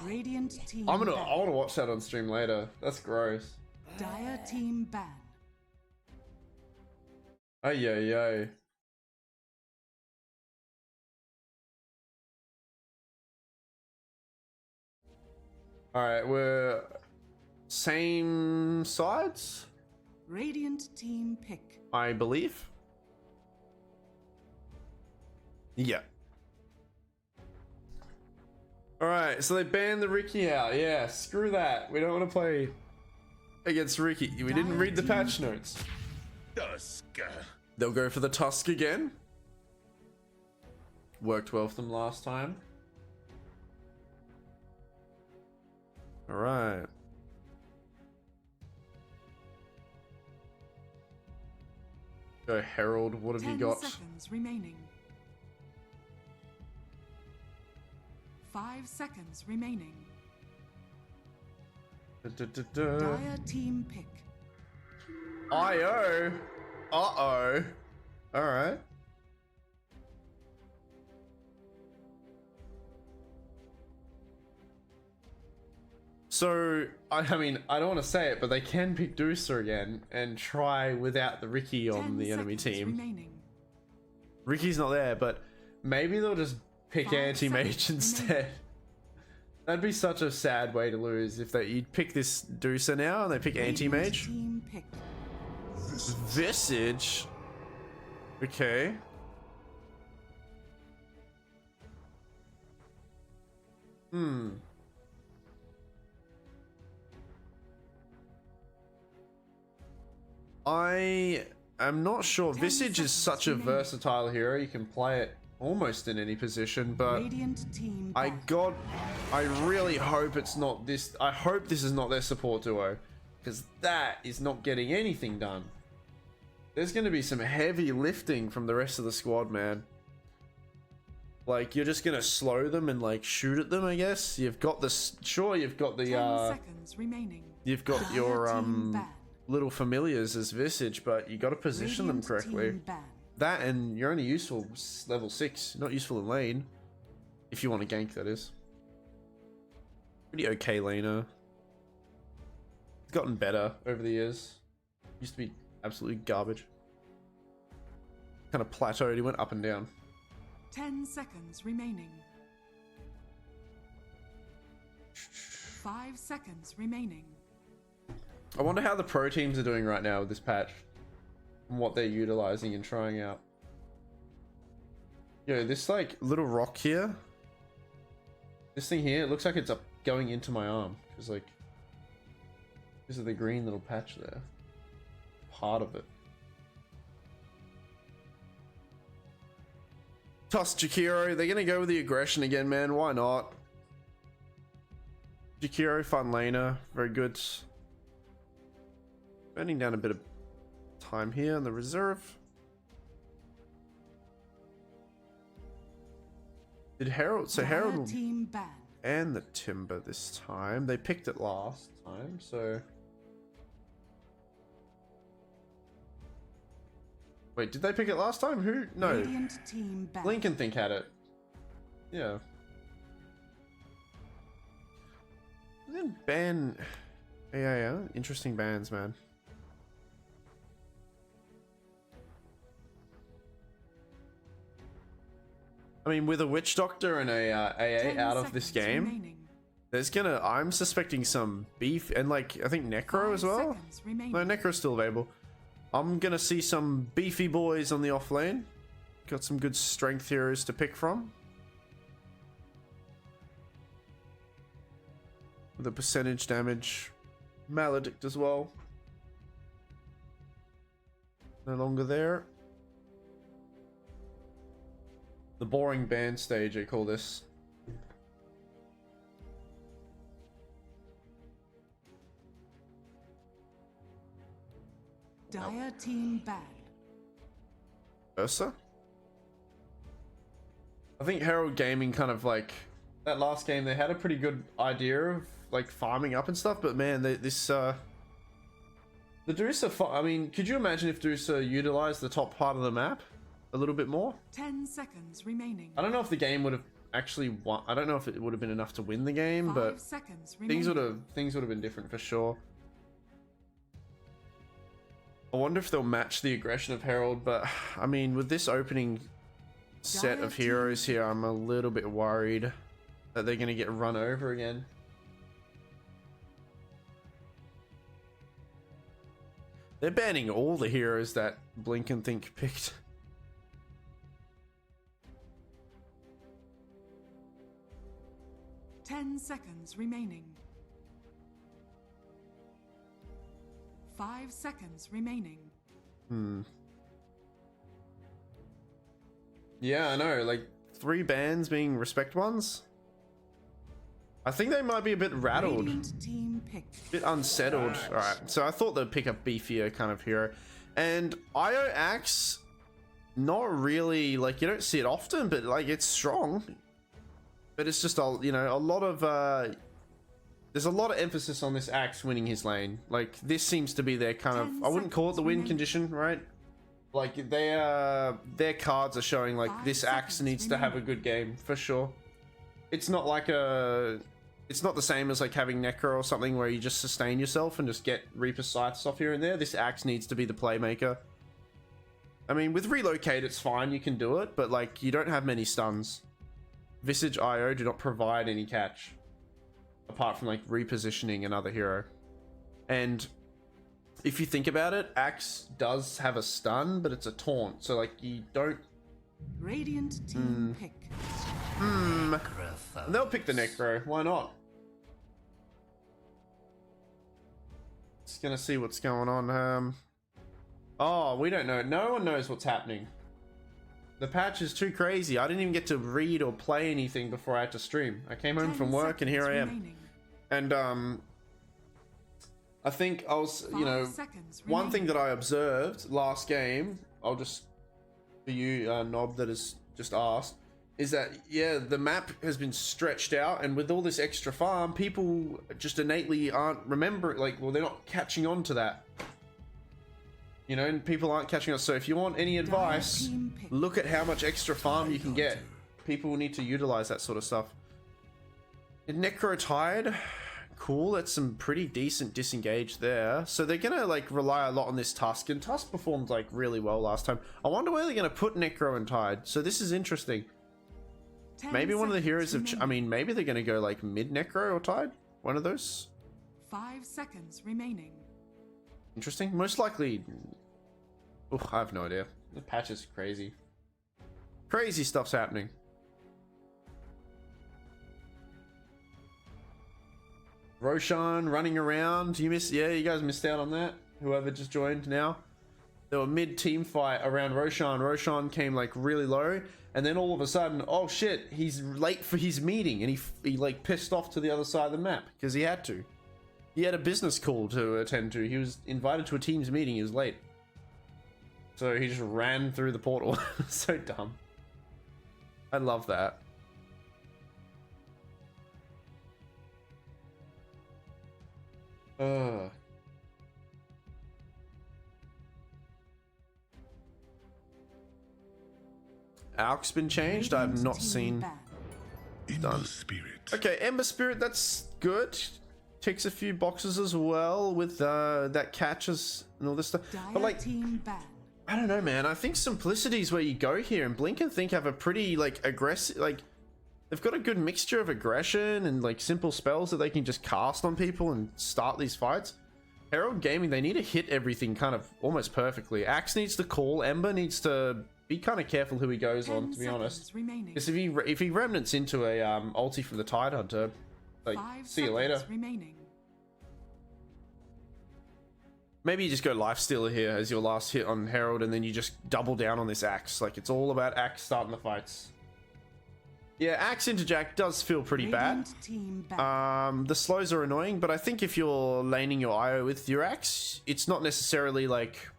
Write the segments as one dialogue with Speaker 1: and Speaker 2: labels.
Speaker 1: Radiant team.
Speaker 2: I want to watch that on stream later. That's gross.
Speaker 1: Dire team ban.
Speaker 2: Ay ay ay. All right, we're same sides,
Speaker 1: Radiant team pick.
Speaker 2: I believe. Yeah. All right, so they banned the Ricky out. Yeah, screw that. We don't want to play against Ricky. We didn't read the patch notes.
Speaker 3: Tusk.
Speaker 2: They'll go for the Tusk again. Worked well for them last time. All right. Go Herald. What have you got?
Speaker 1: 10 seconds remaining. 5 seconds remaining. Dire team pick.
Speaker 2: IO. Uh-oh. All right. So, I mean, I don't want to say it, but they can pick Doosa again and try without the Ricky on the enemy team.
Speaker 1: Remaining.
Speaker 2: Ricky's not there, but maybe they'll just pick
Speaker 1: 5
Speaker 2: anti-mage
Speaker 1: seconds
Speaker 2: instead. That'd be such a sad way to lose if you'd pick this Doosa now and they pick anti-mage.
Speaker 1: Team pick.
Speaker 2: Visage. Okay. I am not sure. Visage is such a versatile hero. You can play it almost in any position, but
Speaker 1: Radiant team
Speaker 2: I
Speaker 1: back.
Speaker 2: really hope it's not this. I hope this is not their support duo, because that is not getting anything done. There's going to be some heavy lifting from the rest of the squad, man. Like, you're just going to slow them and like shoot at them, I guess. You've got this. Sure, you've got the
Speaker 1: 10 seconds remaining.
Speaker 2: you've got
Speaker 1: Dire
Speaker 2: your
Speaker 1: team ban.
Speaker 2: little familiars as Visage, but you got to position them
Speaker 1: Radiant
Speaker 2: correctly.
Speaker 1: team ban.
Speaker 2: That, and you're only useful level 6, not useful in lane. If you want to gank, that is. Pretty okay laner. It's gotten better over the years. Used to be absolutely garbage. Kind of plateaued, he went up and down.
Speaker 1: 10 seconds remaining. 5 seconds remaining.
Speaker 2: I wonder how the pro teams are doing right now with this patch. And what they're utilizing and trying out. Yo, this like little rock here. This thing here, it looks like it's up going into my arm. Because like, this is the green little patch there. Part of it. Toss Jakiro, they're gonna go with the aggression again, man. Why not? Jakiro, fun laner, very good. Burning down a bit of time here on the reserve. Did Herald? So Herald will
Speaker 1: Team ban.
Speaker 2: and the Timber this time. They picked it last time, so. Wait, did they pick it last time? Who? No.
Speaker 1: Radiant team ban.
Speaker 2: Lincoln think had it. Yeah. Then ban. Yeah. Interesting bans, man. I mean, with a Witch Doctor and a AA out of this game,
Speaker 1: remaining.
Speaker 2: there's gonna. I'm suspecting some beef and like I think Necro as well. No, Necro's still available. I'm gonna see some beefy boys on the off lane. Got some good strength heroes to pick from. With a percentage damage. Maledict as well. No longer there. The boring band stage, I call this.
Speaker 1: Dire team ban.
Speaker 2: Ursa? I think Herald Gaming kind of like that last game, they had a pretty good idea of like farming up and stuff, but man, the Dusa, I mean, could you imagine if Dusa utilized the top part of the map a little bit more?
Speaker 1: 10 seconds remaining.
Speaker 2: I don't know if the game would have actually won. I don't know if it would have been enough to win the game,
Speaker 1: 5
Speaker 2: but
Speaker 1: seconds
Speaker 2: things
Speaker 1: remaining.
Speaker 2: would have been different for sure. I wonder if they'll match the aggression of Herald, but I mean, with this opening set of heroes here, I'm a little bit worried that they're going to get run over again. They're banning all the heroes that Blink and Think picked.
Speaker 1: Ten seconds remaining. 5 seconds remaining.
Speaker 2: Yeah, I know, like 3 bans being respect ones. I think they might be a bit rattled,
Speaker 1: Radiant team picked.
Speaker 2: a bit unsettled. All right, so I thought they'd pick a beefier kind of hero, and IO Axe, not really, like you don't see it often, but like it's strong. But it's just a, you know, a lot of there's a lot of emphasis on this Axe winning his lane. Like this seems to be their kind of, I wouldn't call it the win condition, right? Like their cards are showing like this Axe needs to have a good game for sure. It's not like it's not the same as like having Necro or something where you just sustain yourself and just get Reaper Scythes off here and there. This Axe needs to be the playmaker. I mean, with Relocate, it's fine, you can do it, but like you don't have many stuns. Visage IO do not provide any catch, apart from like repositioning another hero. And if you think about it, Axe does have a stun, but it's a taunt, so like you don't.
Speaker 1: Radiant team pick.
Speaker 2: They'll pick the Necro. Why not? Just gonna see what's going on. Oh, we don't know. No one knows what's happening. The patch is too crazy. I didn't even get to read or play anything before I had to stream. I came home from work and here I am.
Speaker 1: Remaining.
Speaker 2: And I think I was, you know,
Speaker 1: 5 seconds
Speaker 2: one thing
Speaker 1: remaining.
Speaker 2: that I observed last game, I'll just, for you, Nob, that has just asked, is that, yeah, the map has been stretched out, and with all this extra farm, people just innately aren't remembering, like, well, they're not catching on to that. You know, and people aren't catching on. So if you want any advice,
Speaker 1: team pick.
Speaker 2: look at how much extra farm you can get. People need to utilize that sort of stuff. And Necro Tide, cool, that's some pretty decent disengage there. So they're gonna like rely a lot on this Tusk, and Tusk performed like really well last time. I wonder where they're gonna put Necro and Tide. So this is interesting.
Speaker 1: 10
Speaker 2: Maybe one of the
Speaker 1: seconds
Speaker 2: heroes of, I
Speaker 1: remaining.
Speaker 2: mean, maybe they're gonna go like mid Necro or Tide. One of those.
Speaker 1: 5 seconds remaining.
Speaker 2: Interesting. Most likely. Oof, I have no idea. The patch is crazy. Crazy stuff's happening. Roshan running around. You missed. Yeah, you guys missed out on that. Whoever just joined now. They were mid team fight around Roshan. Roshan came like really low, and then all of a sudden, oh shit, he's late for his meeting, and he like pissed off to the other side of the map because he had to. He had a business call to attend to. He was invited to a team's meeting. He was late. So he just ran through the portal. So dumb. I love that. Alk's been changed. I have
Speaker 1: Radiant
Speaker 2: not
Speaker 1: team
Speaker 2: seen.
Speaker 1: ban.
Speaker 2: Done.
Speaker 3: Spirit.
Speaker 2: Okay, Ember Spirit, that's good. Ticks a few boxes as well with that catches and all this stuff. But
Speaker 1: Dire
Speaker 2: like,
Speaker 1: team ban.
Speaker 2: I don't know, man. I think Simplicity is where you go here, and Blink and Think have a pretty like aggressive, like they've got a good mixture of aggression and like simple spells that they can just cast on people and start these fights. Herald Gaming, they need to hit everything kind of almost perfectly. Axe needs to call. Ember needs to be kind of careful who he goes
Speaker 1: 10
Speaker 2: on, to be
Speaker 1: seconds
Speaker 2: honest.
Speaker 1: remaining.
Speaker 2: Because if he remnants into a ulti from the Tide Hunter, like
Speaker 1: 5
Speaker 2: see you later.
Speaker 1: seconds remaining.
Speaker 2: Maybe you just go Lifestealer here as your last hit on Herald, and then you just double down on this Axe. Like it's all about Axe starting the fights. Yeah, Axe interjack does feel pretty bad.
Speaker 1: Radiant team ban.
Speaker 2: The slows are annoying, but I think if you're laning your IO with your Axe, it's not necessarily like,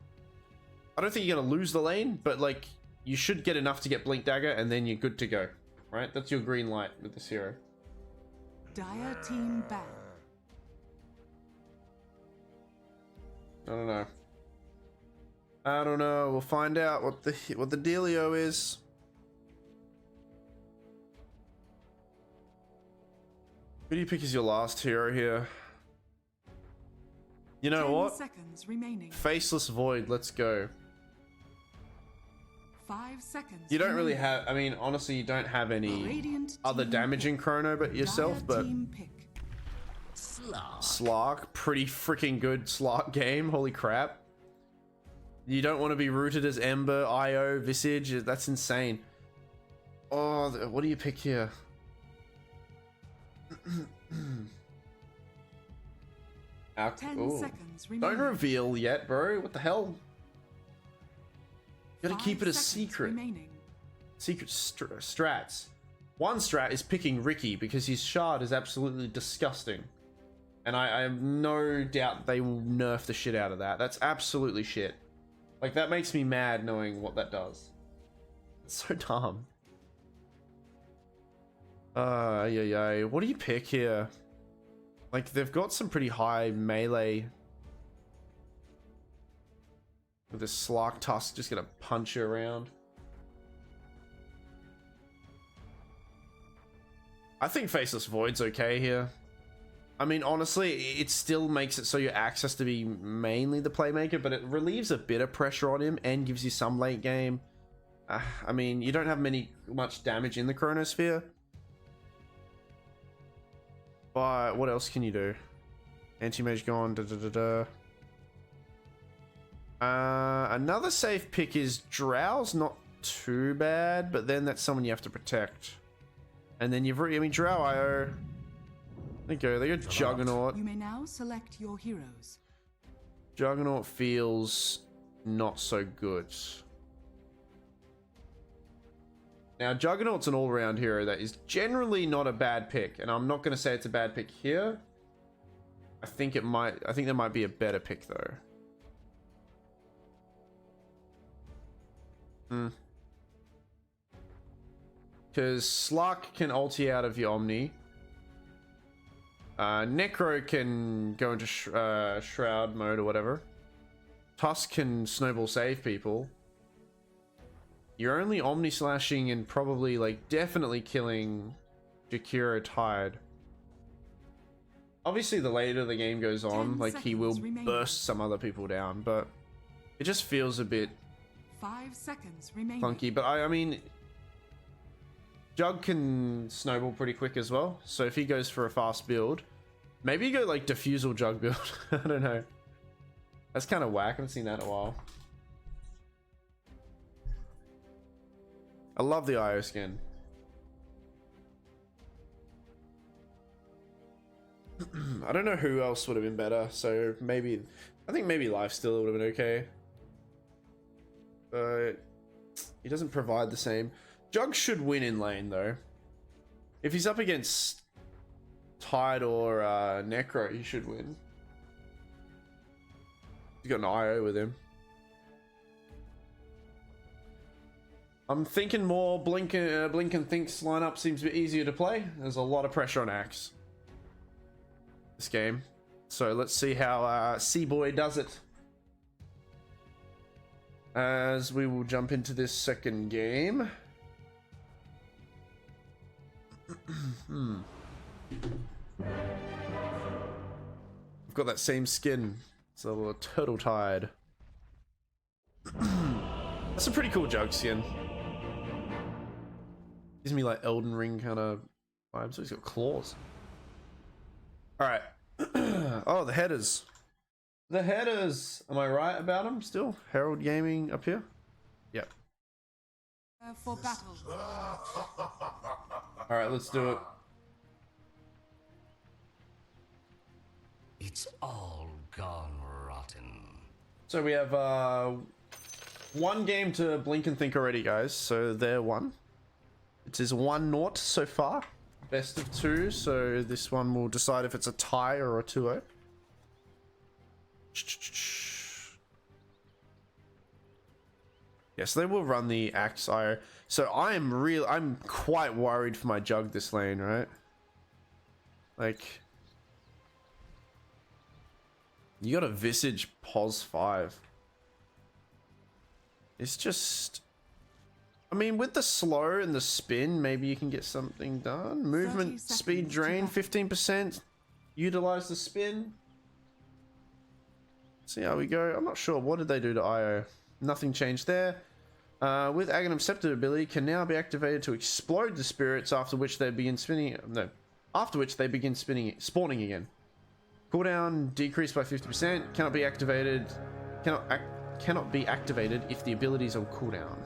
Speaker 2: I don't think you're gonna lose the lane, but like you should get enough to get Blink Dagger, and then you're good to go. Right? That's your green light with this hero.
Speaker 1: Dire team ban.
Speaker 2: I don't know. I don't know. We'll find out what the dealio is. Who do you pick as your last hero here? You know
Speaker 1: 10
Speaker 2: what?
Speaker 1: seconds remaining.
Speaker 2: Faceless Void, let's go.
Speaker 1: 5 seconds.
Speaker 2: You don't really
Speaker 1: remaining.
Speaker 2: have, I mean, honestly, you don't have any
Speaker 1: Radiant
Speaker 2: other
Speaker 1: team
Speaker 2: damaging
Speaker 1: pick.
Speaker 2: chrono but yourself,
Speaker 1: Dire
Speaker 2: but
Speaker 1: team pick.
Speaker 2: Slark, pretty freaking good Slark game, holy crap. You don't want to be rooted as Ember, IO, Visage, that's insane. Oh, what do you pick here? Alch
Speaker 1: 10
Speaker 2: ooh.
Speaker 1: seconds remaining.
Speaker 2: Don't reveal yet, bro. What the hell? You gotta
Speaker 1: 5
Speaker 2: keep it a
Speaker 1: seconds
Speaker 2: secret.
Speaker 1: remaining.
Speaker 2: Secret strats. One strat is picking Ricky because his shard is absolutely disgusting. And I have no doubt they will nerf the shit out of that. That's absolutely shit. Like, that makes me mad knowing what that does. It's so dumb. Yeah. What do you pick here? Like, they've got some pretty high melee. With this Slark Tusk just gonna punch you around. I think Faceless Void's okay here. I mean, honestly, it still makes it so your Axe has to be mainly the playmaker, but it relieves a bit of pressure on him and gives you some late game. I mean, you don't have much damage in the Chronosphere. But what else can you do? Anti-Mage gone, another safe pick is Drow's not too bad, but then that's someone you have to protect. And then you've I mean, Drow IO. They go Juggernaut.
Speaker 1: You may now select your heroes.
Speaker 2: Juggernaut feels not so good. Now, Juggernaut's an all-round hero that is generally not a bad pick, and I'm not going to say it's a bad pick here. I think there might be a better pick though. Because Slark can ulti out of your Omni. Necro can go into Shroud mode or whatever. Tusk can snowball save people. You're only Omni slashing and probably, like, definitely killing Jakiro Tide. Obviously, the later the game goes on, like, he will burst some other people down, but it just feels a bit
Speaker 1: 5 seconds remaining.
Speaker 2: funky. But I mean, Jug can snowball pretty quick as well. So if he goes for a fast build, maybe you go like Diffusal Jug build. I don't know. That's kind of whack. I haven't seen that in a while. I love the IO skin. I don't know who else would have been better. So maybe, I think maybe Lifesteal would have been okay. But he doesn't provide the same. Jug should win in lane though. If he's up against Tide or Necro, he should win. He's got an IO with him. I'm thinking more Blink and Think's lineup seems a bit easier to play. There's a lot of pressure on Axe this game. So let's see how C-Boy does it. As we will jump into this second game. I've got that same skin. It's a little Turtle Tide. That's a pretty cool Jug skin. Gives me like Elden Ring kind of vibes. So he's got claws. Alright. Oh, the headers. The headers. Am I right about them still? Herald Gaming up here? Yep.
Speaker 1: For battle.
Speaker 2: Alright, let's do it.
Speaker 3: It's all gone rotten.
Speaker 2: So we have one game to blink and think already, guys. So they're one. It is 1-0 so far. Best of 2. So this one will decide if it's a tie or a 2-0. Yes, they will run the Axe IO. So I'm quite worried for my Jug this lane, right? Like, you got a Visage Pos 5. It's just I mean, with the slow and the spin, maybe you can get something done.
Speaker 1: 30
Speaker 2: Movement,
Speaker 1: seconds
Speaker 2: speed
Speaker 1: to
Speaker 2: drain,
Speaker 1: battle.
Speaker 2: 15%. Utilize the spin. See how we go. I'm not sure. What did they do to IO? Nothing changed there. With Aghanim Scepter ability, can now be activated to explode the spirits, after which they begin spinning. No, after which they begin spawning again. Cooldown decreased by 50%. Cannot be activated. Cannot be activated if the ability is on cooldown.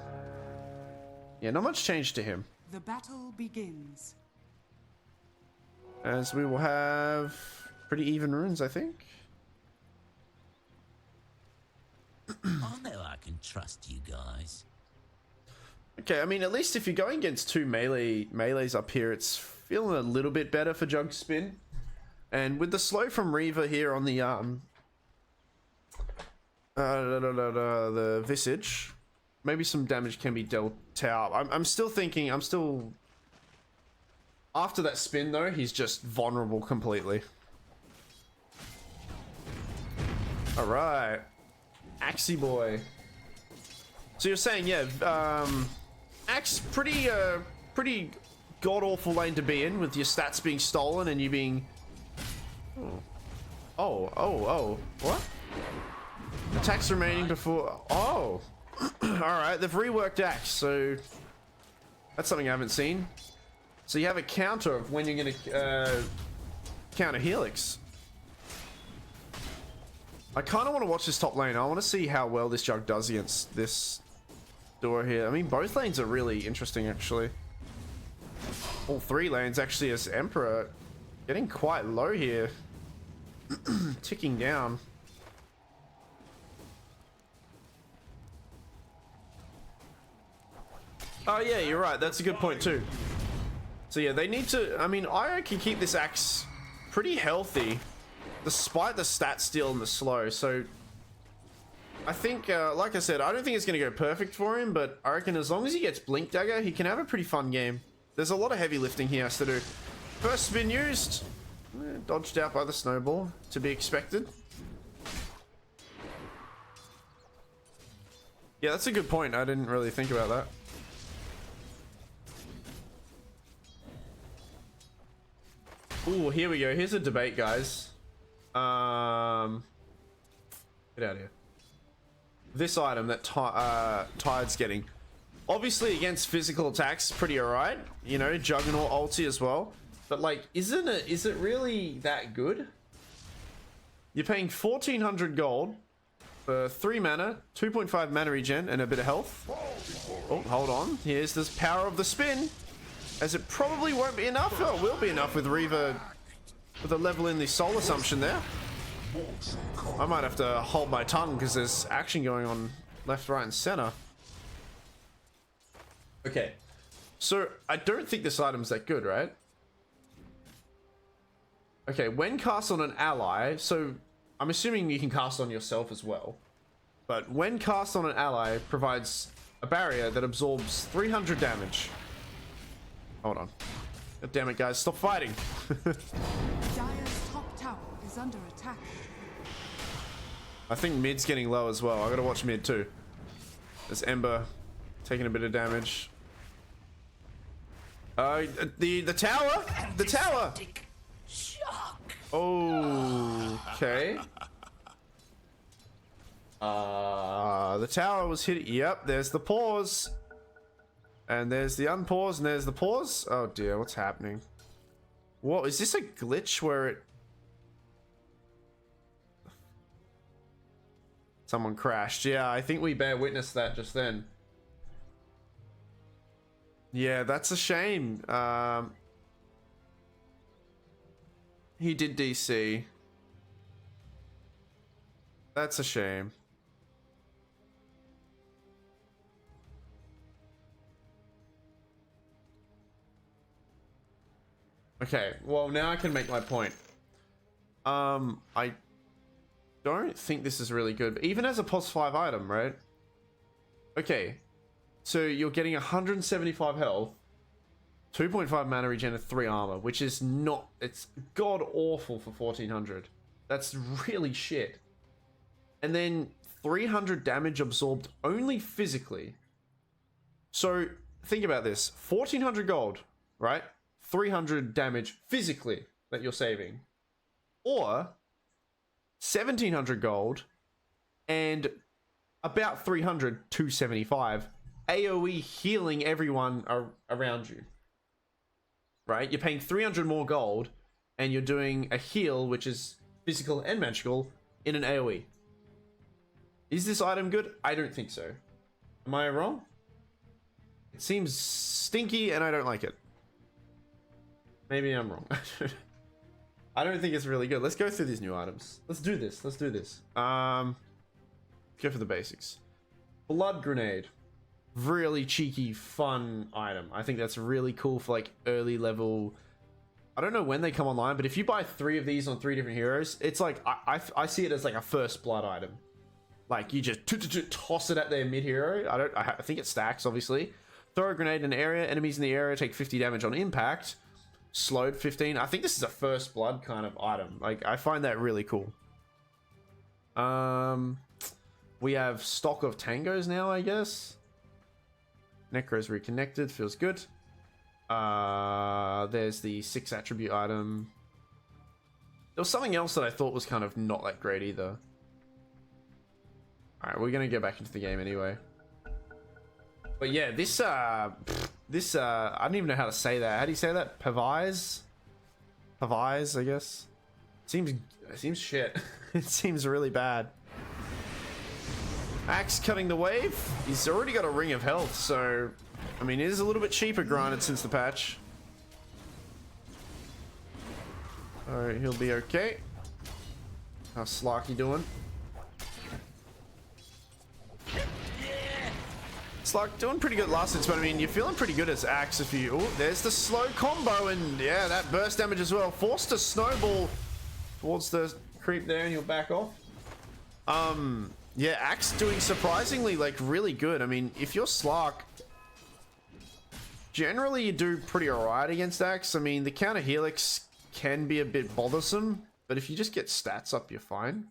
Speaker 2: Yeah, not much change to him.
Speaker 1: The battle begins.
Speaker 2: As we will have pretty even runes, I think.
Speaker 4: I know I can trust you guys.
Speaker 2: Okay, I mean, at least if you're going against two melees up here, it's feeling a little bit better for Jug Spin. And with the slow from Reaver here on the Visage, maybe some damage can be dealt out. I'm still thinking, after that spin though, he's just vulnerable completely. Alright. Axie boy. So you're saying, yeah, Axe, pretty god-awful lane to be in, with your stats being stolen and you being... Oh, what? Attacks remaining before... Oh! Alright, they've reworked Axe, so... That's something I haven't seen. So you have a counter of when you're gonna counter Helix. I kind of want to watch this top lane. I want to see how well this Jug does against this door here. I mean, both lanes are really interesting, actually. All three lanes, actually, as Emperor. Getting quite low here. Ticking down. Oh, yeah, you're right. That's a good point, too. So, yeah, they need to... I mean, Io can keep this Axe pretty healthy, despite the stat steal and the slow. So I think, like I said, I don't think it's going to go perfect for him, but I reckon as long as he gets Blink Dagger, he can have a pretty fun game. There's a lot of heavy lifting he has to do. First spin used. Dodged out by the snowball, to be expected. Yeah, that's a good point. I didn't really think about that. Ooh, here we go. Here's a debate, guys. Get out of here. This item that Tide's getting, obviously against physical attacks, pretty alright. You know, Juggernaut ulti as well. But like, is it really that good? You're paying 1400 gold for 3 mana, 2.5 mana regen, and a bit of health. Oh, hold on. Here's this power of the spin. As it probably won't be enough. Oh, it will be enough with Reaver with a level in the soul assumption there. I might have to hold my tongue because there's action going on left, right, and center. Okay. So, I don't think this item's that good, right? Okay, when cast on an ally, so I'm assuming you can cast on yourself as well. But when cast on an ally, provides a barrier that absorbs 300 damage. Hold on. God damn it, guys. Stop fighting.
Speaker 1: Dire's top tower is under attack.
Speaker 2: I think mid's getting low as well. I gotta watch mid too. There's Ember taking a bit of damage. The tower! The tower! Oh, okay. The tower was hit. Yep, there's the pause. And there's the unpause, and there's the pause. Oh dear, what's happening? What, is this a glitch where it... Someone crashed. Yeah, I think we bear witness that just then. Yeah, that's a shame. He did DC. That's a shame. Okay, well now I can make my point. I don't think this is really good, but even as a pos 5 item, right? Okay, so you're getting 175 health, 2.5 mana regen, and 3 armor, which is not, it's god awful for 1400. That's really shit. And then 300 damage absorbed only physically. So think about this: 1,400 gold, right? 300 damage physically that you're saving, or 1,700 gold and about 300, 275 AoE healing everyone around you. Right? You're paying 300 more gold, and you're doing a heal, which is physical and magical, in an AoE. Is this item good? I don't think so. Am I wrong? It seems stinky, and I don't like it. Maybe I'm wrong. I don't think it's really good. Let's go through these new items. Let's do this. Let's do this. Go for the basics. Blood grenade. Really cheeky, fun item. I think that's really cool for like early level. I don't know when they come online, but if you buy 3 of these on 3 different heroes, it's like I see it as like a first blood item. Like you just toss it at their mid hero. I think it stacks, obviously. Throw a grenade in an area. Enemies in the area take 50 damage on impact. Slowed 15. I think this is a first blood kind of item. Like I find that really cool. We have stock of tangos now, I guess. Necro's reconnected, feels good. There's the 6 attribute item. There was something else that I thought was kind of not that great either. Alright, we're gonna go back into the game anyway. But yeah, this I don't even know how to say that. How do you say that? Pavise? Pavise, I guess. It seems shit. It seems really bad. Axe cutting the wave. He's already got a ring of health, so I mean it is a little bit cheaper granted since the patch. Alright, he'll be okay. How's Slarky doing? Slark doing pretty good last hits, but I mean you're feeling pretty good as Axe if you. Oh, there's the slow combo, and yeah, that burst damage as well. Forced to snowball towards the creep there, and he'll back off. Yeah, Axe doing surprisingly like really good. I mean, if you're Slark, generally you do pretty alright against Axe. I mean, the counter helix can be a bit bothersome, but if you just get stats up, you're fine.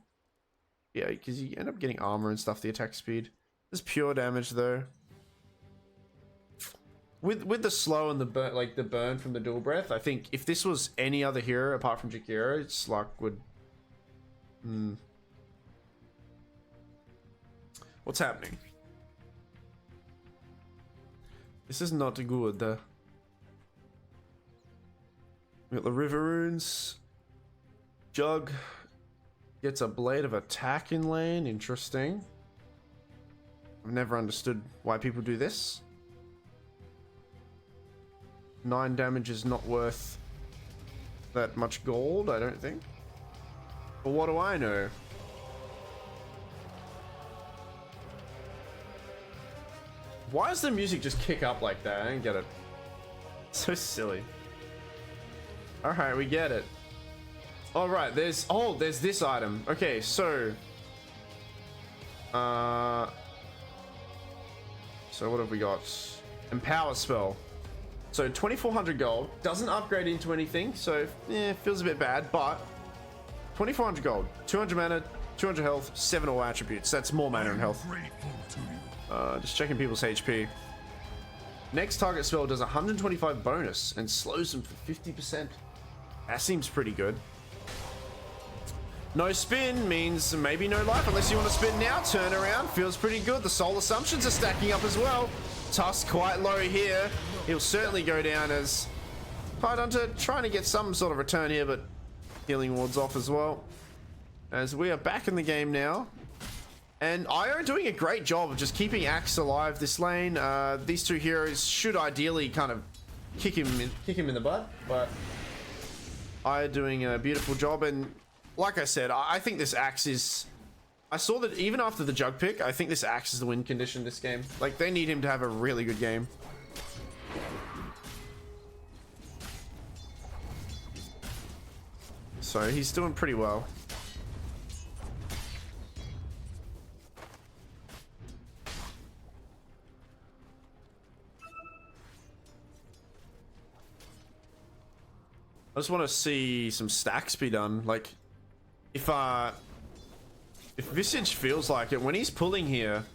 Speaker 2: Yeah, because you end up getting armor and stuff, the attack speed. There's pure damage though. With the slow and the burn, like the burn from the dual breath, I think if this was any other hero apart from Jakiro, Slark would. What's happening? This is not good. We got the river runes. Jug gets a blade of attack in lane. Interesting. I've never understood why people do this. 9 damage is not worth that much gold, I don't think. But what do I know? Why does the music just kick up like that? I don't get it. So silly. Alright, we get it. Alright, there's this item. Okay, so what have we got? Empower spell. So 2,400 gold, doesn't upgrade into anything, so yeah, feels a bit bad, but 2,400 gold, 200 mana, 200 health, 7 all attributes. That's more mana and health. Just checking people's HP. Next target spell does 125 bonus and slows them for 50%. That seems pretty good. No spin means maybe no life unless you want to spin now. Turn around, feels pretty good. The soul assumptions are stacking up as well. Tusk quite low here. He'll certainly go down as Tidehunter trying to get some sort of return here, but healing wards off as well. As we are back in the game now. And IO doing a great job of just keeping Axe alive this lane. These two heroes should ideally kind of kick him in the butt, but IO doing a beautiful job. And like I said, I think this Axe is... I saw that even after the Jug pick, I think this Axe is the win condition this game. Like, they need him to have a really good game. So he's doing pretty well. I just want to see some stacks be done. Like, if Visage feels like it, when he's pulling here,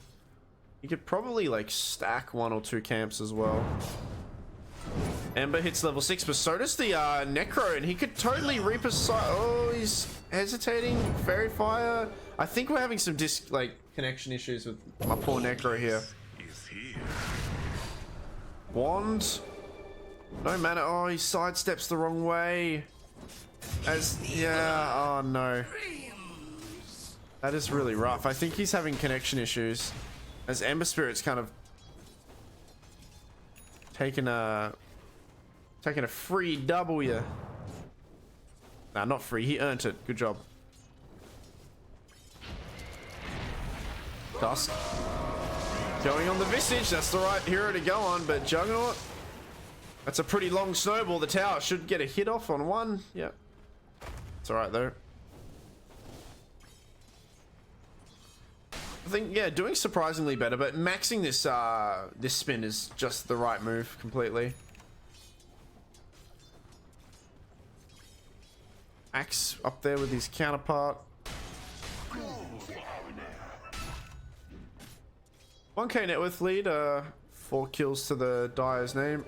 Speaker 2: You could probably like stack 1 or 2 camps as well. Ember hits level 6, but so does the Necro, and he could totally reap a oh, he's hesitating. Fairy Fire. I think we're having some connection issues with my poor Necro here. Wand. No mana. Oh, he sidesteps the wrong way. Yeah, oh no. That is really rough. I think he's having connection issues. As Ember Spirit's kind of taking a free W. Nah, not free. He earned it. Good job. Dusk. Going on the Visage. That's the right hero to go on, but Juggernaut. That's a pretty long snowball. The tower should get a hit off on one. Yep. It's alright though. I think, yeah, doing surprisingly better, but maxing this this spin is just the right move completely. Axe up there with his counterpart. 1k net worth lead, 4 kills to the Dire's name.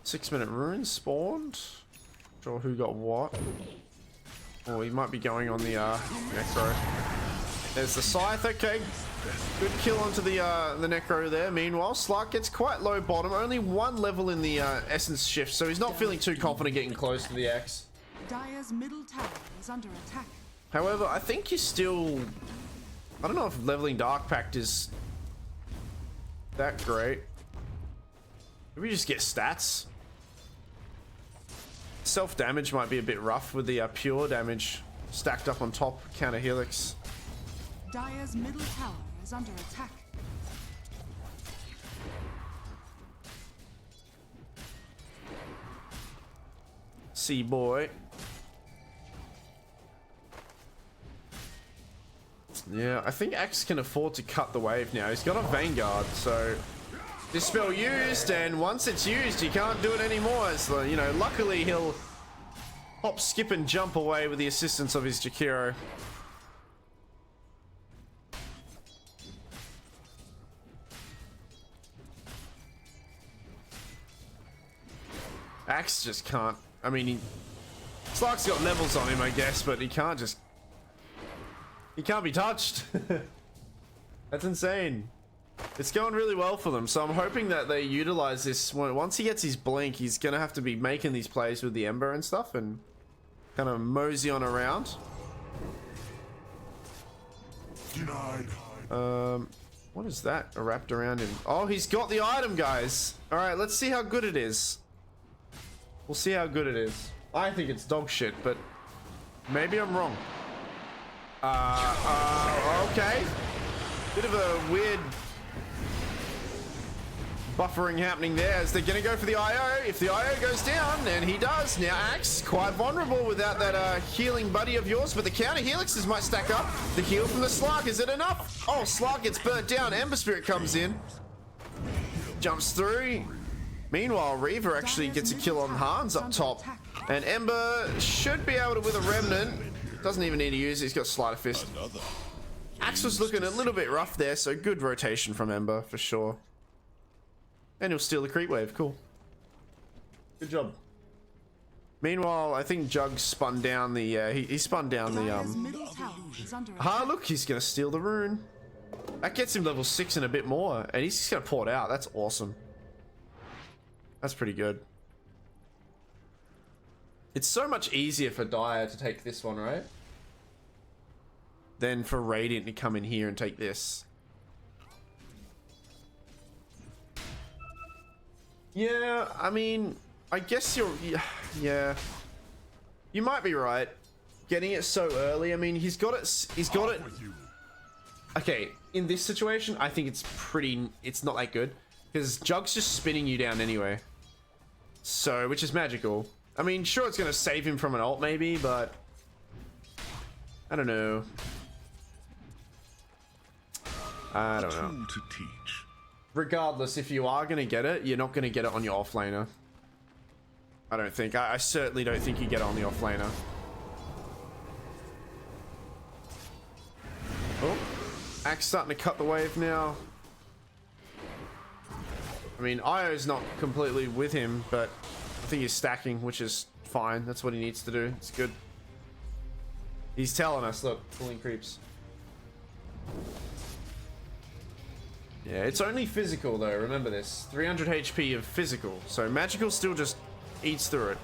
Speaker 2: Six-minute rune spawned. Sure who got what. Oh, he might be going on the Necro. There's the Scythe. Okay, good kill onto the Necro there. Meanwhile, Slark gets quite low bottom. Only 1 level in the Essence shift, so he's not feeling too confident getting close to the Axe.
Speaker 1: Dire's middle tower is under attack.
Speaker 2: However, I think you still... I don't know if leveling Dark Pact is that great. Maybe just get stats. Self-damage might be a bit rough with the pure damage stacked up on top. Counter Helix.
Speaker 1: Dire's middle tower is under attack.
Speaker 2: Sea boy. Yeah, I think Axe can afford to cut the wave now. He's got a Vanguard, so Dispel used, and once it's used, you can't do it anymore. It's, you know, luckily he'll hop, skip, and jump away with the assistance of his Jakiro. Axe just can't. I mean, Slark's got levels on him, I guess, but he can't just. He can't be touched. That's insane. It's going really well for them, so I'm hoping that they utilize this. Once he gets his blink, he's gonna have to be making these plays with the Ember and stuff, and kind of mosey on around.
Speaker 5: Denied.
Speaker 2: What is that wrapped around him? Oh, he's got the item, guys. All right, let's see how good it is. We'll see how good it is. I think it's dog shit, but maybe I'm wrong. Okay. Bit of a weird buffering happening there as they're gonna go for the IO. If the IO goes down, and he does, now Axe quite vulnerable without that healing buddy of yours, but the counter helixes might stack up. The heal from the Slark, is it enough? Oh, Slark gets burnt down. Ember Spirit comes in, jumps through. Meanwhile, Reaver actually gets a kill on Hans up top, and Ember should be able to with a Remnant. Doesn't even need to use it. He's got Sleight of Fist. Axe was looking a little bit rough there, so good rotation from Ember for sure. And he'll steal the creep wave. Cool. Good job. Meanwhile, I think Jug spun down the he spun down the look, he's gonna steal the rune. That gets him level 6 and a bit more, and he's just gonna pour it out. That's awesome. That's pretty good. It's so much easier for Dire to take this one, right? Than for Radiant to come in here and take this. Yeah, I mean, I guess you're... Yeah. You might be right. Getting it so early, I mean, he's got it... He's got it... Okay, in this situation, I think it's pretty... It's not that good. Because Jug's just spinning you down anyway. So, which is magical. I mean, sure, it's going to save him from an ult, maybe, but... I don't know. I don't know.
Speaker 5: To teach.
Speaker 2: Regardless, if you are going to get it, you're not going to get it on your offlaner. I don't think. I certainly don't think you get it on the offlaner. Axe starting to cut the wave now. I mean, Io's not completely with him, but I think he's stacking, which is fine. That's what he needs to do. It's good. He's telling us, look, pulling creeps. Yeah, it's only physical though, remember this. 300 HP of physical, so magical still just eats through it.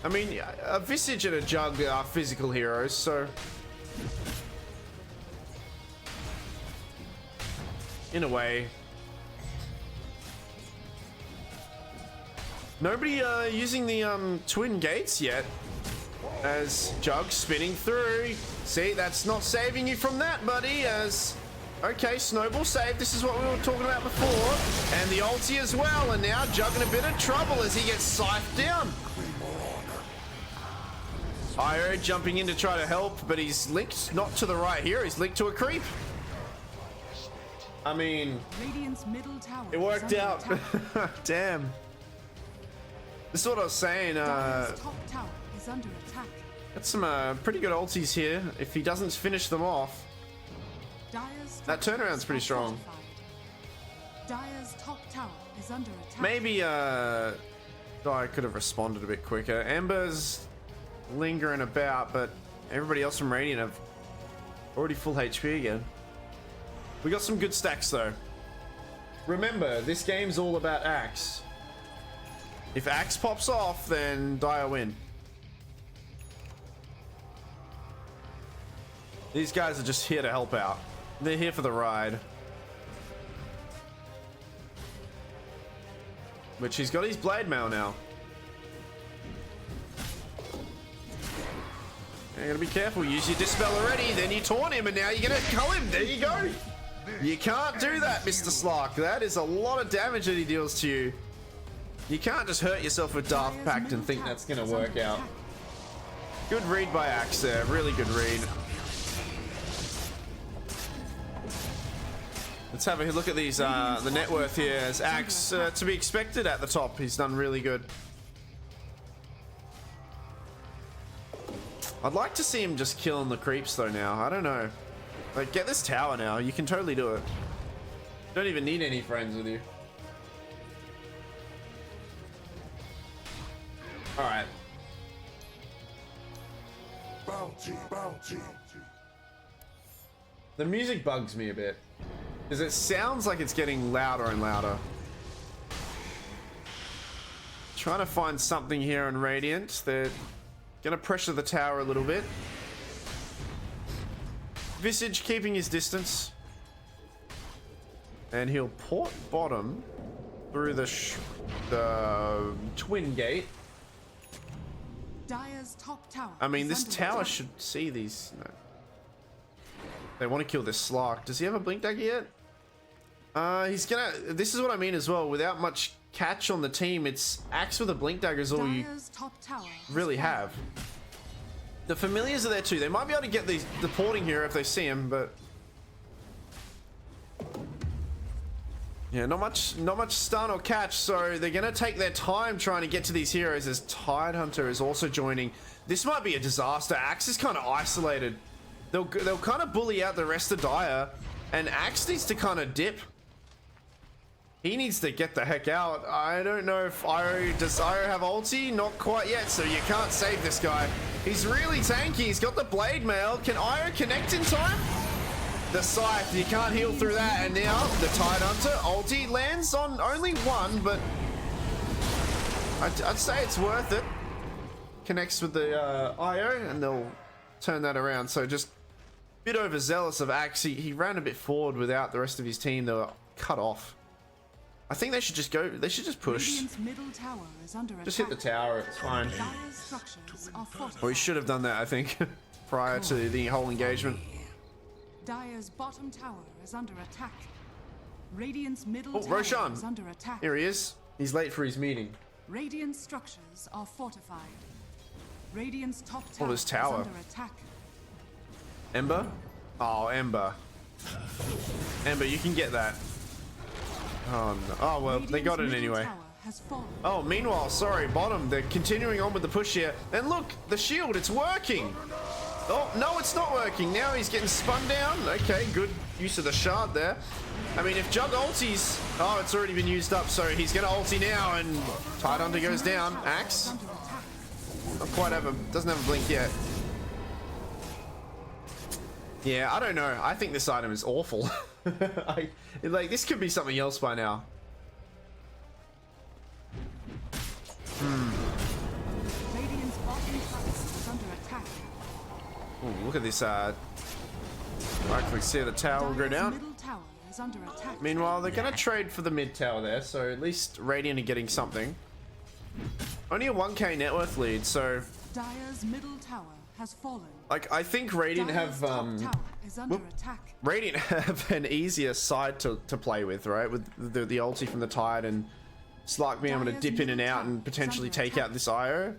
Speaker 2: I mean, a Visage and a Jug are physical heroes, so... in a way. Nobody using the twin gates yet. As Jug spinning through. See, that's not saving you from that, buddy. As okay, Snowball save. This is what we were talking about before. And the ulti as well. And now Jug in a bit of trouble as he gets scythed down. Io jumping in to try to help, but he's linked not to the right here. He's linked to a creep. I mean,
Speaker 1: Radiant's middle tower
Speaker 2: it worked
Speaker 1: is
Speaker 2: out.
Speaker 1: under attack.
Speaker 2: Damn. This is what I was saying.
Speaker 1: Dire's top tower is under attack.
Speaker 2: Got some pretty good ultis here. If he doesn't finish them off,
Speaker 1: Dire's
Speaker 2: that turnaround's pretty strong.
Speaker 1: Dire's top tower is under attack.
Speaker 2: Maybe I could have responded a bit quicker. Ember's lingering about, but everybody else from Radiant have already full HP again. We got some good stacks though. Remember, this game's all about Axe. If Axe pops off, then Dire win. These guys are just here to help out. They're here for the ride. Which he's got his blade mail now. You gotta be careful. Use your dispel already, then you taunt him, and now you're gonna cull him. There you go. You can't do that, Mr. Slark. That is a lot of damage that he deals to you. You can't just hurt yourself with Dark Pact and think that's gonna work out. Good read by Axe there. Really good read. Let's have a look at these, the net worth here. As Axe, to be expected at the top. He's done really good. I'd like to see him just killing the creeps though now. I don't know. Like, get this tower now. You can totally do it. Don't even need any friends with you. Alright.
Speaker 5: Bounty, bounty.
Speaker 2: The music bugs me a bit. Because it sounds like it's getting louder and louder. Trying to find something here in Radiant. They're gonna pressure the tower a little bit. Visage keeping his distance. And he'll port bottom through the twin gate.
Speaker 1: Dire's top tower.
Speaker 2: I mean,
Speaker 1: is
Speaker 2: this
Speaker 1: under
Speaker 2: tower
Speaker 1: attack.
Speaker 2: should see these. No. They want to kill this Slark. Does he have a blink dagger yet? He's gonna. This is what I mean as well. Without much catch on the team, it's Axe with a blink dagger is all you
Speaker 1: Dire's top tower has
Speaker 2: really
Speaker 1: fallen.
Speaker 2: have. The familiars are there too. They might be able to get the porting here if they see him, but yeah, not much stun or catch. So they're gonna take their time trying to get to these heroes. As Tidehunter is also joining. This might be a disaster. Axe is kind of isolated. They'll kind of bully out the rest of Dire, and Axe needs to kind of dip. He needs to get the heck out. I don't know if does Io have ulti? Not quite yet, so you can't save this guy. He's really tanky. He's got the blade mail. Can Io connect in time? The scythe, you can't heal through that. And now the Tidehunter ulti lands on only one, but I'd say it's worth it. Connects with the Io, and they'll turn that around. So just a bit overzealous of Axe. He ran a bit forward without the rest of his team. They were cut off. I think they should just go. They should just push.
Speaker 1: Radiant's middle tower is under
Speaker 2: Just
Speaker 1: attack.
Speaker 2: hit the tower. It's fine.
Speaker 1: Dire's structures are fortified.
Speaker 2: Or we should have done that, I think, prior to the whole engagement.
Speaker 1: Dire's bottom tower is under attack. Radiant's middle
Speaker 2: Oh,
Speaker 1: tower
Speaker 2: Roshan.
Speaker 1: is under attack.
Speaker 2: Here he is. He's late for his meeting.
Speaker 1: Radiant structures are fortified. Radiant's top tower,
Speaker 2: this tower.
Speaker 1: is under attack.
Speaker 2: Ember? Oh, Ember. Ember, you can get that. Oh, no. Oh, well, they got it
Speaker 1: Radiant's middle
Speaker 2: anyway.
Speaker 1: tower has fallen.
Speaker 2: Oh, meanwhile, sorry, bottom. They're continuing on with the push here. And look, the shield, it's working. Oh, no, it's not working. Now he's getting spun down. Okay, good use of the shard there. I mean, if Jug ulties... Oh, it's already been used up, so he's going to ulti now, and Tidehunter goes down. Axe? Not quite have a... Doesn't have a blink yet. Yeah, I don't know. I think this item is awful. Like, this could be something else by now.
Speaker 1: Radiant's bottom tower is under attack.
Speaker 2: Ooh, look at this. Right click, see the tower will go
Speaker 1: Dire's
Speaker 2: down.
Speaker 1: middle tower is under attack.
Speaker 2: Meanwhile, they're going to trade for the mid tower there, so at least Radiant are getting something. Only a 1k net worth lead, so...
Speaker 1: Dire's middle tower has fallen.
Speaker 2: Like, I think Radiant
Speaker 1: Dire's
Speaker 2: have...
Speaker 1: top tower is under attack.
Speaker 2: Radiant have an easier side to play with, right? With the ulti from the Tide and Slark being able to dip in and out and potentially take out this IO.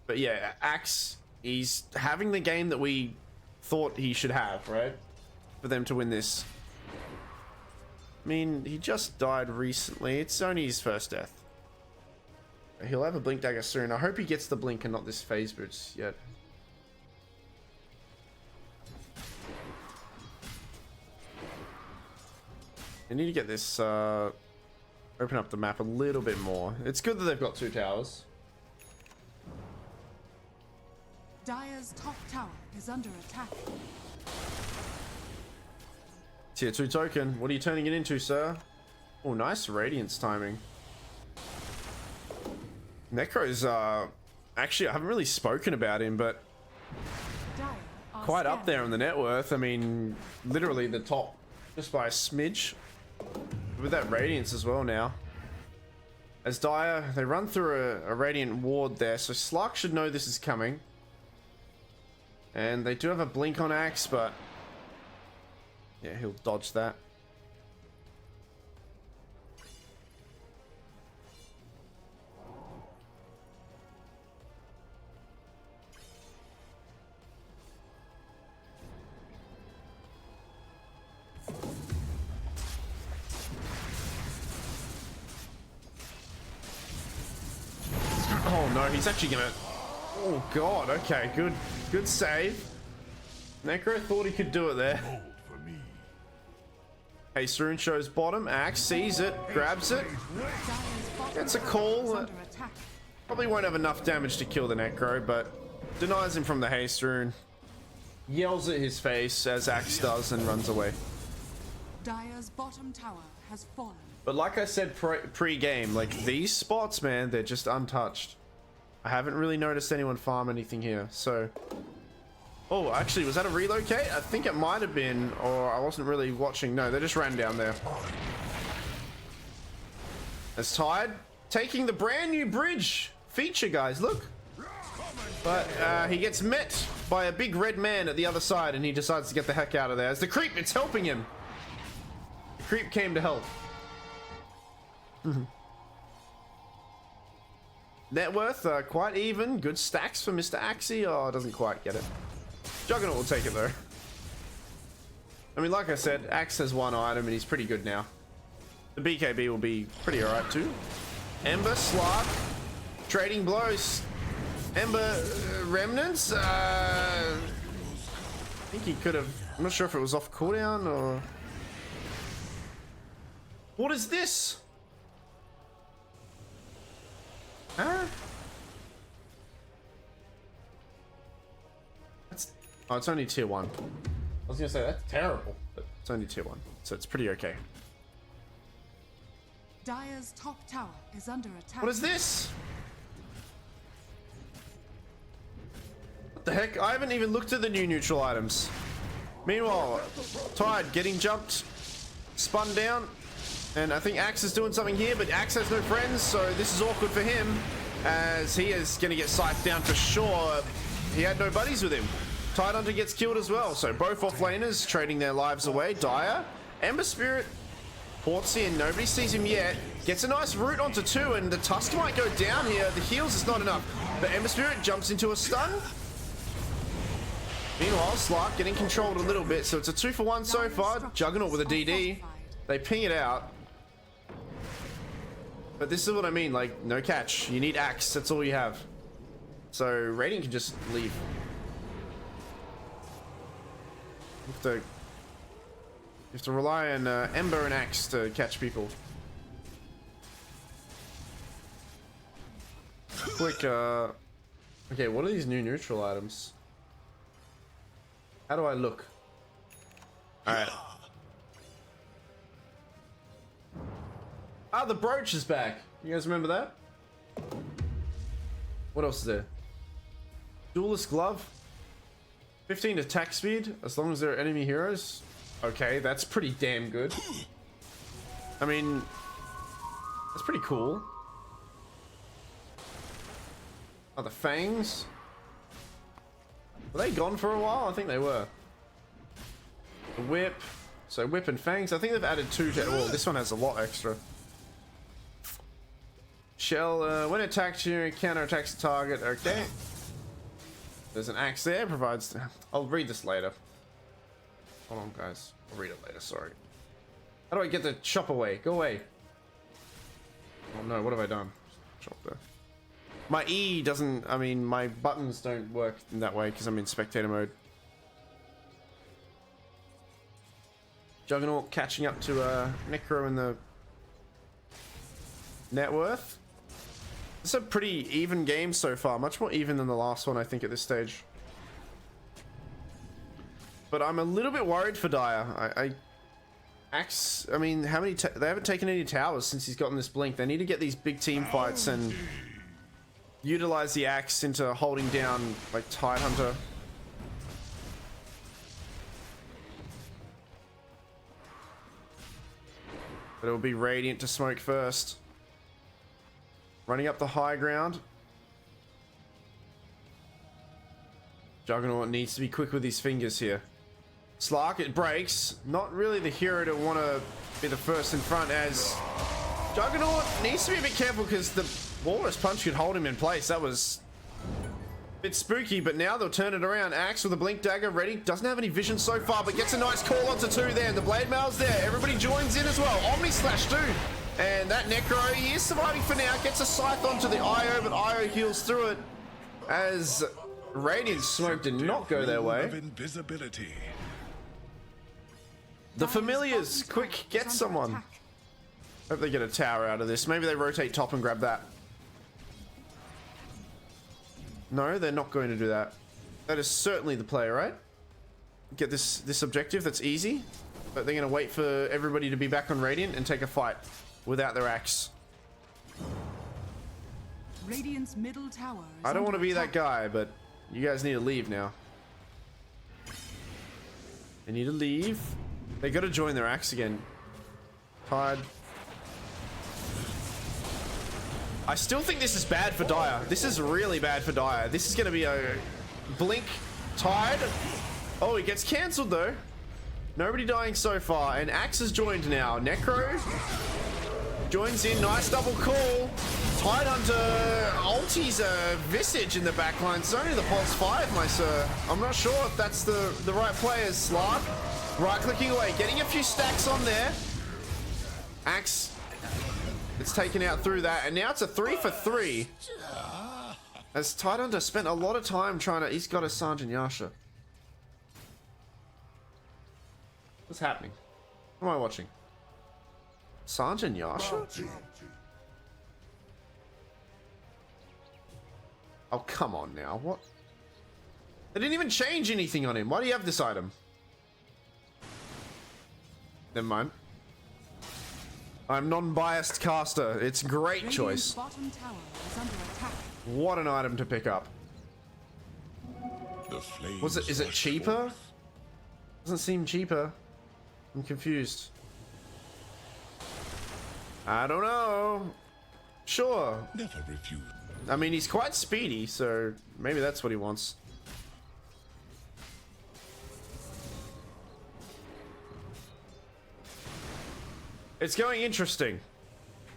Speaker 2: But yeah, Axe, he's having the game that we thought he should have, right? For them to win this. I mean, he just died recently. It's only his first death. He'll have a Blink Dagger soon. I hope he gets the Blink and not this phase boots yet. I need to get this, open up the map a little bit more. It's good that they've got 2 towers.
Speaker 1: Dire's top tower is under attack.
Speaker 2: Tier 2 token. What are you turning it into, sir? Oh, nice Radiance timing. Necro's, actually, I haven't really spoken about him, but
Speaker 1: Dire are
Speaker 2: quite up
Speaker 1: scared.
Speaker 2: there on the net worth. I mean, literally the top just by a smidge. With that Radiance as well now. As Dire, they run through a Radiant ward there, so Slark should know this is coming. And they do have a blink on Axe, but yeah, he'll dodge that. Oh no, he's actually gonna... Oh god, okay, good save. Necro thought he could do it there.
Speaker 5: Hold for me.
Speaker 2: Haste Rune shows bottom, Axe sees it, grabs it.
Speaker 1: Dire's bottom
Speaker 2: It's a
Speaker 1: tower
Speaker 2: call.
Speaker 1: is under attack.
Speaker 2: Probably won't have enough damage to kill the Necro, but denies him from the Haste Rune. Yells at his face as Axe does and runs away.
Speaker 1: Dire's bottom tower has fallen.
Speaker 2: But like I said pre-game, like these spots, man, they're just untouched. I haven't really noticed anyone farm anything here, so... Oh, actually, was that a relocate? I think it might have been, or I wasn't really watching. No, they just ran down there. As Tide taking the brand new bridge feature, guys, look. But he gets met by a big red man at the other side, and he decides to get the heck out of there. As the creep, it's helping him. The creep came to help. Net worth, quite even. Good stacks for Mr. Axie. Oh, doesn't quite get it. Juggernaut will take it, though. I mean, like I said, Axe has 1 item, and he's pretty good now. The BKB will be pretty alright, too. Ember, Slark, trading blows. Ember, Remnants, I think he could have... I'm not sure if it was off cooldown, or... What is this? Huh? That's... Oh, it's only tier 1. I was gonna say, that's terrible. But it's only tier 1, so it's pretty okay.
Speaker 1: Dire's top tower is under attack.
Speaker 2: What is this? What the heck? I haven't even looked at the new neutral items. Meanwhile, Tide getting jumped, spun down, and I think Axe is doing something here, but Axe has no friends, so this is awkward for him, as he is going to get scythed down for sure. He had no buddies with him. Tidehunter gets killed as well, so both offlaners trading their lives away. Dire, Ember Spirit, ports in, nobody sees him yet. Gets a nice root onto 2, and the Tusk might go down here. The heals is not enough, but Ember Spirit jumps into a stun. Meanwhile, Slark getting controlled a little bit, so it's a 2-for-1 so far. Juggernaut with a DD. They ping it out. But this is what I mean, like, no catch. You need Axe, that's all you have. So, Radiant can just leave. to rely on Ember and Axe to catch people. Quick, okay, what are these new neutral items? How do I look? Alright. Ah, the brooch is back. You guys remember that? What else is there? Duelist glove. 15 attack speed, as long as there are enemy heroes. Okay, that's pretty damn good. I mean, that's pretty cool. Oh, the fangs. Were they gone for a while? I think they were. The whip. So whip and fangs. I think they've added 2 to... Well, this one has a lot extra. Shell, when attacked, you counter-attacks the target. Okay. There's an axe there. Provides... I'll read this later. Hold on, guys. I'll read it later. Sorry. How do I get the chop away? Go away. Oh no, what have I done? Chop there. My E doesn't... I mean, my buttons don't work in that way because I'm in spectator mode. Juggernaut catching up to Necro in the net worth. It's a pretty even game so far. Much more even than the last one, I think, at this stage. But I'm a little bit worried for Dire. Axe, I mean, how many... They haven't taken any towers since he's gotten this blink. They need to get these big team fights and utilize the axe into holding down, like, Tidehunter. But it'll be Radiant to smoke first. Running up the high ground. Juggernaut needs to be quick with his fingers here. Slark, it breaks. Not really the hero to want to be the first in front, as Juggernaut needs to be a bit careful because the Walrus Punch could hold him in place. That was a bit spooky, but now they'll turn it around. Axe with a Blink Dagger ready. Doesn't have any vision so far, but gets a nice call onto 2 there. The Blade Mail's there. Everybody joins in as well. Omni Slash too. And that Necro, he is surviving for now. Gets a Scythe onto the IO, but IO heals through it as Radiant Smoke did not go their way. The Familiars, quick, get someone. Hope they get a tower out of this. Maybe they rotate top and grab that. No, they're not going to do that. That is certainly the play, right? Get this objective, that's easy. But they're going to wait for everybody to be back on Radiant and take a fight without their axe.
Speaker 1: Radiant's middle tower is
Speaker 2: I don't want to
Speaker 1: under
Speaker 2: be that
Speaker 1: attack.
Speaker 2: guy, but you guys need to leave now. They need to leave. They got to join their axe again. Tide. I still think this is bad for Dire. This is really bad for Dire. This is going to be a blink Tide. Oh, it gets cancelled though. Nobody dying so far, and Axe has joined now. Necro joins in, nice double call. Tidehunter ulties a Visage in the backline. It's only the pulse 5, my sir. I'm not sure if that's the right play as Slark. Right clicking away, getting a few stacks on there. Axe, it's taken out through that, and now it's a 3 for 3. As Tidehunter spent a lot of time trying to... He's got a Sanj and Yasha. What's happening? What am I watching? Sanj and Yasha? Oh, come on now. What? They didn't even change anything on him. Why do you have this item? Never mind. I'm non-biased caster. It's a great
Speaker 1: Radiant's
Speaker 2: choice.
Speaker 1: bottom tower is under attack.
Speaker 2: What an item to pick up. Was it? Is it cheaper? Doesn't seem cheaper. I'm confused. I don't know. Sure.
Speaker 5: Never refuse.
Speaker 2: I mean, he's quite speedy, so maybe that's what he wants. It's going interesting.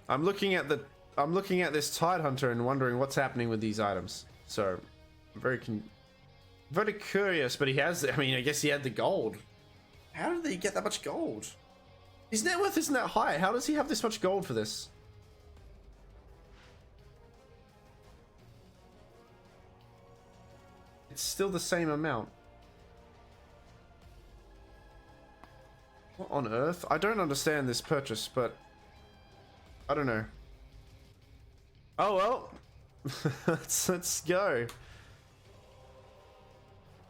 Speaker 2: I'm looking at this Tidehunter and wondering what's happening with these items. So, I'm very curious, but he has, I mean, I guess he had the gold. How did he get that much gold? His net worth isn't that high. How does he have this much gold for this? It's still the same amount. What on earth? I don't understand this purchase, but I don't know. Oh well. let's go.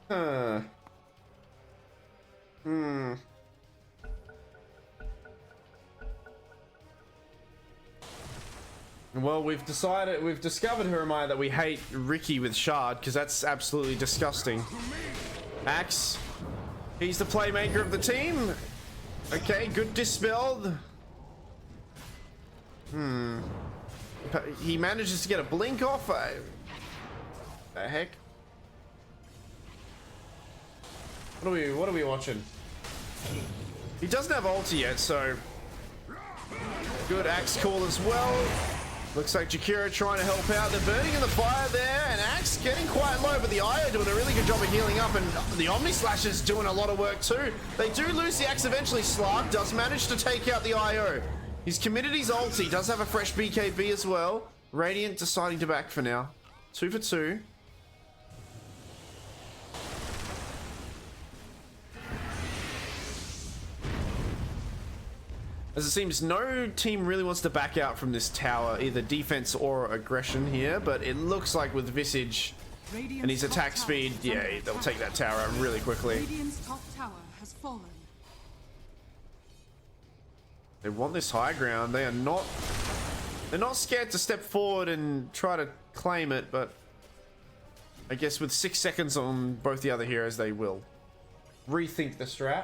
Speaker 2: Huh. Hmm. Well, we've discovered, Hermione, that we hate Ricky with Shard, because that's absolutely disgusting. Axe. He's the playmaker of the team. Okay, good dispelled. He manages to get a blink off. The heck? What are we watching? He doesn't have ulti yet, so good axe call as well. Looks like Jakiro trying to help out. They're burning in the fire there, and Axe getting quite low, but the Io doing a really good job of healing up, and the Omni Slasher's doing a lot of work too. They do lose the Axe eventually. Slark does manage to take out the IO. He's committed his ulti, does have a fresh BKB as well. Radiant deciding to back for now. 2 for 2. As it seems, no team really wants to back out from this tower, either defense or aggression here, but it looks like with Visage and his attack speed, yeah, they'll take that tower out really quickly.
Speaker 1: Radiant's top tower has fallen.
Speaker 2: They want this high ground. They're not scared to step forward and try to claim it, but I guess with 6 seconds on both the other heroes, they will rethink the strat.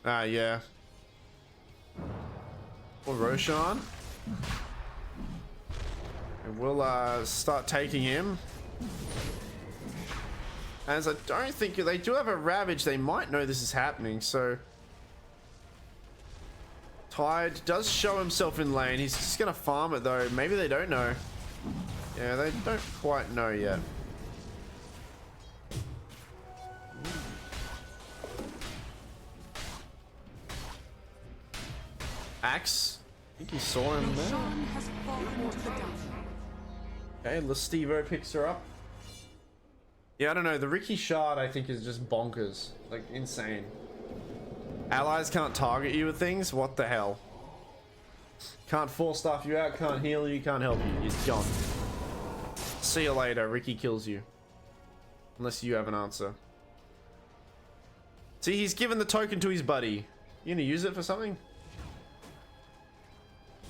Speaker 2: Yeah. Or Roshan. And we'll start taking him. As I don't think they do have a Ravage, they might know this is happening, so Tide does show himself in lane. He's just gonna farm it though. Maybe they don't know. Yeah, they don't quite know yet. Axe. I think he saw him there.
Speaker 1: Has fallen to the down.
Speaker 2: Okay, Lestivo picks her up. Yeah, I don't know. The Ricky Shard, I think, is just bonkers. Like, insane. Allies can't target you with things? What the hell? Can't force stuff you out, can't heal you, can't help you. You're gone. See you later. Ricky kills you. Unless you have an answer. See, he's given the token to his buddy. You gonna use it for something?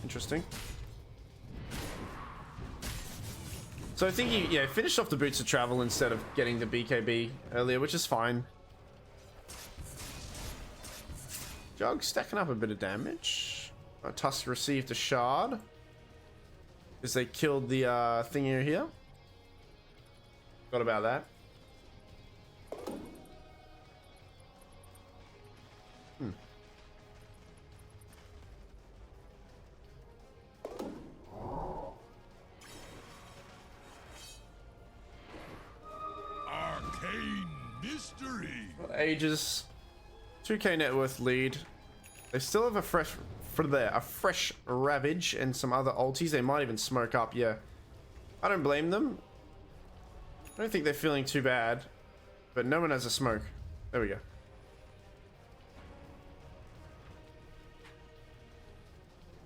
Speaker 2: Interesting. So I think he, yeah, finished off the Boots of Travel instead of getting the BKB earlier, which is fine. Jug stacking up a bit of damage. Tusk received a shard because they killed the thingy here. Forgot about that.
Speaker 5: Mystery.
Speaker 2: Ages. 2k net worth lead. They still have a fresh Ravage and some other ultis. They might even smoke up. Yeah, I don't blame them. I don't think they're feeling too bad, but no one has a smoke. There we go.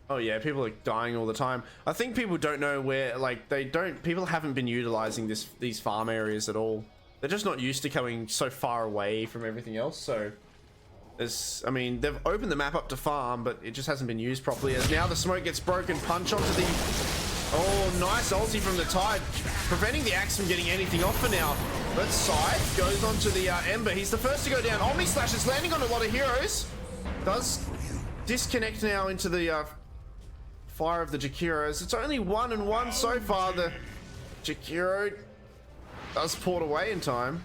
Speaker 2: Oh yeah, people are dying all the time. I think people don't know where, like, people haven't been utilizing these farm areas at all. They're just not used to coming so far away from everything else, so I mean, they've opened the map up to farm, but it just hasn't been used properly, as now the smoke gets broken. Punch onto the... Oh, nice ulti from the Tide, preventing the Axe from getting anything off for now. But Scythe goes onto the Ember. He's the first to go down. Omni Slash is landing on a lot of heroes. Does disconnect now into the fire of the Jakiros. It's only 1-1 so far. The Jakiro does port away in time.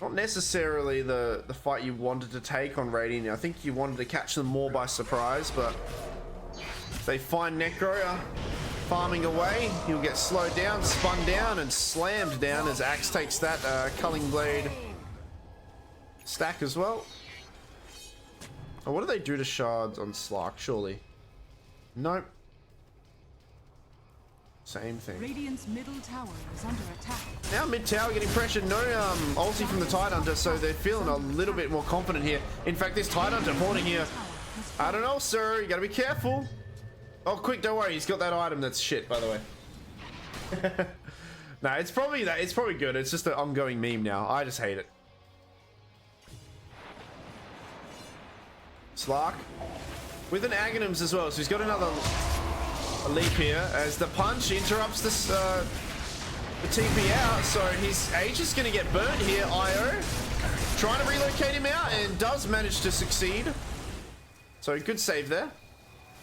Speaker 2: Not necessarily the fight you wanted to take on Radiant. I think you wanted to catch them more by surprise, but they find Necro farming away. He'll get slowed down, spun down, and slammed down as Axe takes that Culling Blade stack as well. Oh, what do they do to shards on Slark? Surely. Nope. Same thing.
Speaker 1: Radiant's middle tower is under attack.
Speaker 2: Now mid tower getting pressured. No ulti from the Tidehunter, so they're feeling a little bit more confident here. In fact, this Tidehunter hoarding here. I don't know, sir. You gotta be careful. Oh, quick! Don't worry. He's got that item that's shit, by the way. No, it's probably that. It's probably good. It's just an ongoing meme now. I just hate it. Slark with an Aghanims as well, so he's got another leap here as the punch interrupts this the TP out, so his Age is going to get burnt here. IO trying to relocate him out and does manage to succeed. So good save there.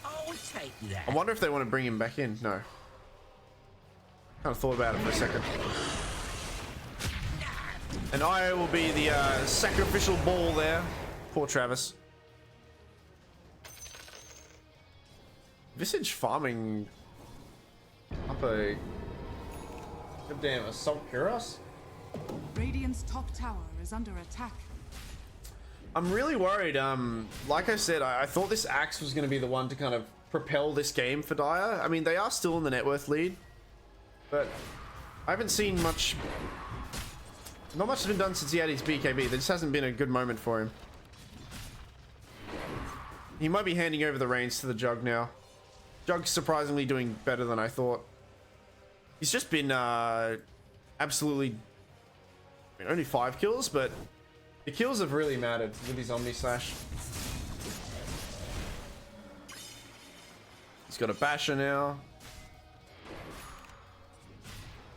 Speaker 4: I'll take that.
Speaker 2: I wonder if they want to bring him back in. No. Kind of thought about it for a second. And IO will be the sacrificial ball there. Poor Travis. Visage farming up a goddamn assault Kuros.
Speaker 1: Radiant's top tower is under attack.
Speaker 2: I'm really worried. Like I said, I thought this axe was going to be the one to kind of propel this game for Dire. I mean, they are still in the net worth lead, but I haven't seen much. Not much has been done since he had his BKB. There just hasn't been a good moment for him. He might be handing over the reins to the Jug now. Jug's surprisingly doing better than I thought. He's just been absolutely, I mean, only 5 kills, but the kills have really mattered with his Omni Slash. He's got a Basher now.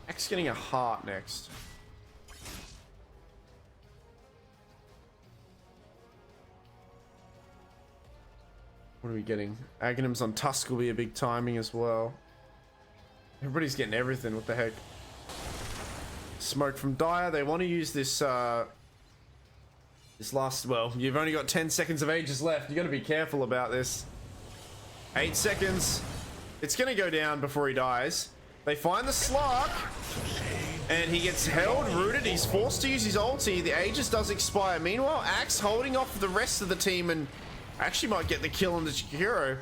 Speaker 2: Axe getting a heart next. What are we getting? Aghanims on Tusk will be a big timing as well. Everybody's getting everything. What the heck? Smoke from Dire. They want to use this this last, well, you've only got 10 seconds of Aegis left. You got to be careful about this. 8 seconds. It's going to go down before he dies. They find the Slark and he gets held, rooted. He's forced to use his ulti. The Aegis does expire. Meanwhile, Axe holding off the rest of the team and actually might get the kill on the Chikiro.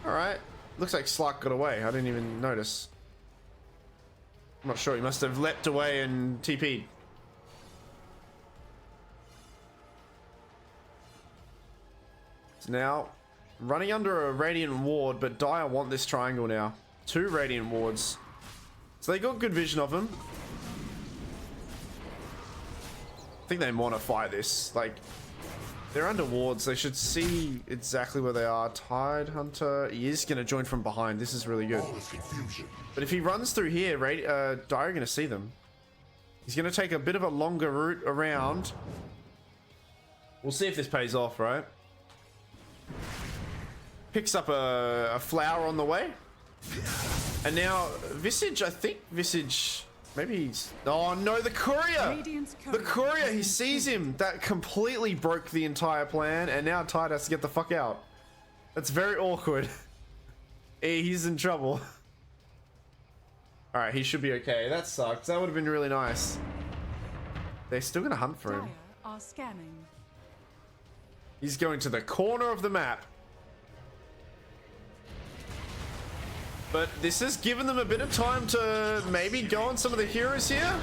Speaker 2: Alright. Looks like Slark got away. I didn't even notice. I'm not sure. He must have leapt away and TP'd. So now, running under a Radiant Ward, but Dire want this triangle now. 2 Radiant Wards. So they got good vision of him. I think they want to fight this. Like, they're under wards. They should see exactly where they are. Tidehunter, he is going to join from behind. This is really good. But if he runs through here, Dire are going to see them. He's going to take a bit of a longer route around. We'll see if this pays off, right? Picks up a flower on the way. And now Visage, I think Visage... Maybe he's... Oh no, the courier! The courier, he sees him. That completely broke the entire plan, and now Tide has to get the fuck out. That's very awkward. He's in trouble. Alright, he should be okay. That sucks. That would have been really nice. They're still gonna hunt for him.
Speaker 1: Dire are scanning.
Speaker 2: He's going to the corner of the map. But this has given them a bit of time to maybe go on some of the heroes here.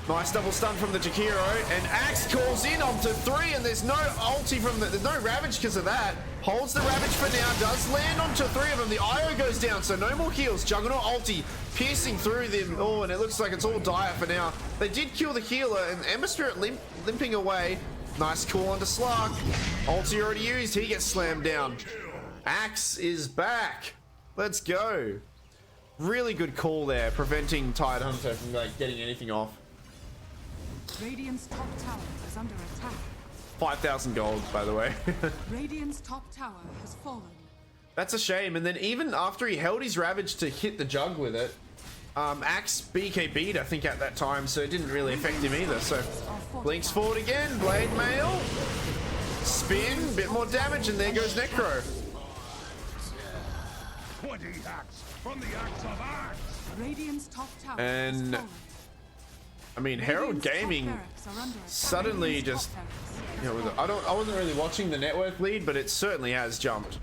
Speaker 2: Nice double stun from the Jakiro, and Axe calls in onto 3, and there's no ulti from there's no Ravage because of that. Holds the Ravage for now, does land onto 3 of them. The IO goes down, so no more heals. Juggernaut ulti piercing through them. Oh, and it looks like it's all Dire for now. They did kill the healer, and Ember Spirit limping away. Nice call onto Slark. Ulti already used, he gets slammed down. Axe is back. Let's go. Really good call there, preventing Tidehunter from like getting anything off.
Speaker 1: Radiant's top tower is under attack.
Speaker 2: 5,000 gold, by the way.
Speaker 1: Radiant's top tower has fallen.
Speaker 2: That's a shame. And then even after he held his Ravage to hit the Jug with it, Axe BKB'd, I think, at that time, so it didn't really affect him either. So blinks forward again, Blade Mail, spin, bit more damage, and there goes Necro.
Speaker 5: 20 hacks from the axe of axe.
Speaker 1: Radiant's top tower
Speaker 2: And
Speaker 1: has fallen.
Speaker 2: I mean, Herald
Speaker 1: Radiant's top
Speaker 2: Gaming
Speaker 1: barracks are under attack.
Speaker 2: suddenly
Speaker 1: Radiant's
Speaker 2: just,
Speaker 1: top barracks
Speaker 2: you
Speaker 1: has
Speaker 2: know,
Speaker 1: fallen.
Speaker 2: I wasn't really watching the network lead, but it certainly has jumped.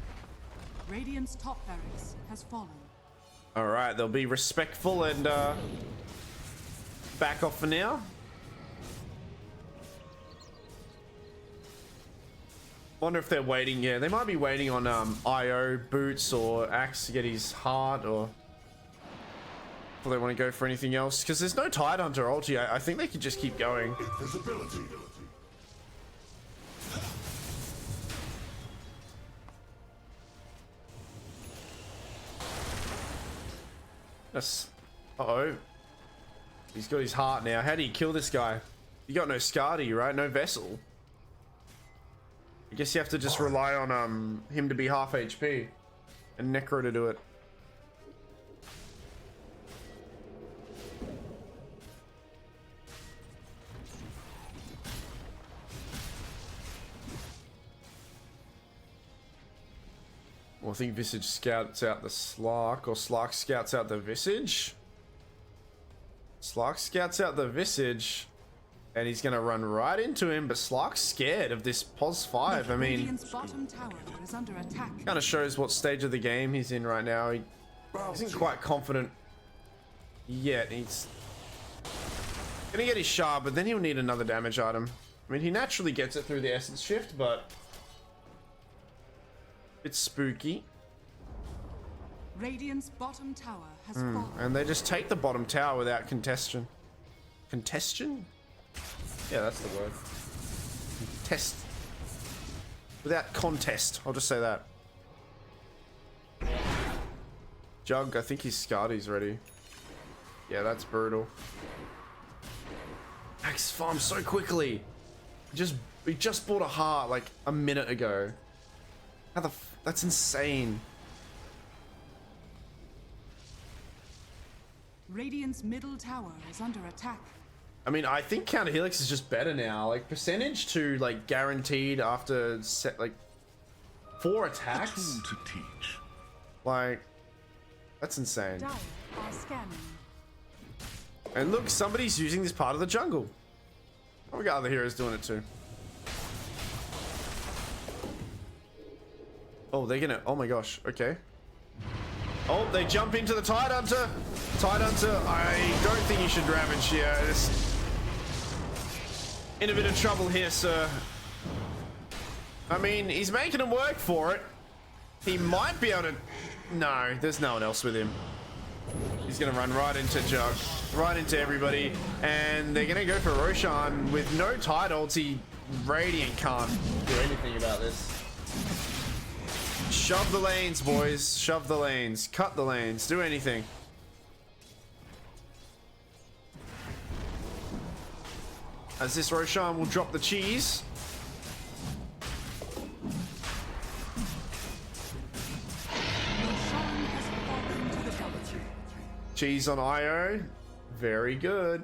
Speaker 1: Radiant's top barracks has fallen.
Speaker 2: All right, they'll be respectful and back off for now. Wonder if they're waiting. Yeah, they might be waiting on IO boots or Axe to get his heart, or they want to go for anything else, because there's no Tidehunter ulti. I think they could just keep going.
Speaker 5: Invisibility.
Speaker 2: That's uh-oh. He's got his heart now. How do you kill this guy? You got no Skadi, right? No Vessel. I guess you have to just rely on him to be half HP and Necro to do it. Well, I think Visage scouts out the Slark, or Slark scouts out the Visage. Slark scouts out the Visage, and he's gonna run right into him, but Slark's scared of this Pos 5. I mean,
Speaker 1: Radiant's bottom tower is under attack.
Speaker 2: kind of shows what stage of the game he's in right now. He isn't quite confident yet. He's gonna get his shard, but then he'll need another damage item. I mean, he naturally gets it through the Essence Shift, but it's spooky.
Speaker 1: Radiant's bottom tower has fallen.
Speaker 2: And they just take the bottom tower without contestion. Contestion? Yeah, that's the word. Contest. Without contest. I'll just say that. Jug, I think his Skadi's ready. Yeah, that's brutal. Axe farm so quickly. He just bought a heart like a minute ago. How the that's insane.
Speaker 1: Radiant's middle tower is under attack.
Speaker 2: I mean, I think Counter Helix is just better now. Like, percentage to, like, guaranteed after, set like, 4 attacks.
Speaker 5: To teach.
Speaker 2: Like, that's insane.
Speaker 1: Dire are scanning.
Speaker 2: And look, somebody's using this part of the jungle. Oh, we got other heroes doing it too. Oh, they're gonna, oh my gosh, okay. Oh, they jump into the Tidehunter. Tidehunter, I don't think you should ravage here. Just in a bit of trouble here, sir. I mean, he's making him work for it. He might be able to... No, there's no one else with him. He's gonna run right into Jug, right into everybody, and they're gonna go for Roshan with no Tide ulti. Radiant can't do anything about this. Shove the lanes, boys. Shove the lanes. Cut the lanes. Do anything. As this Roshan will drop the cheese.
Speaker 1: Roshan has fallen to the double.
Speaker 2: Cheese on IO. Very good.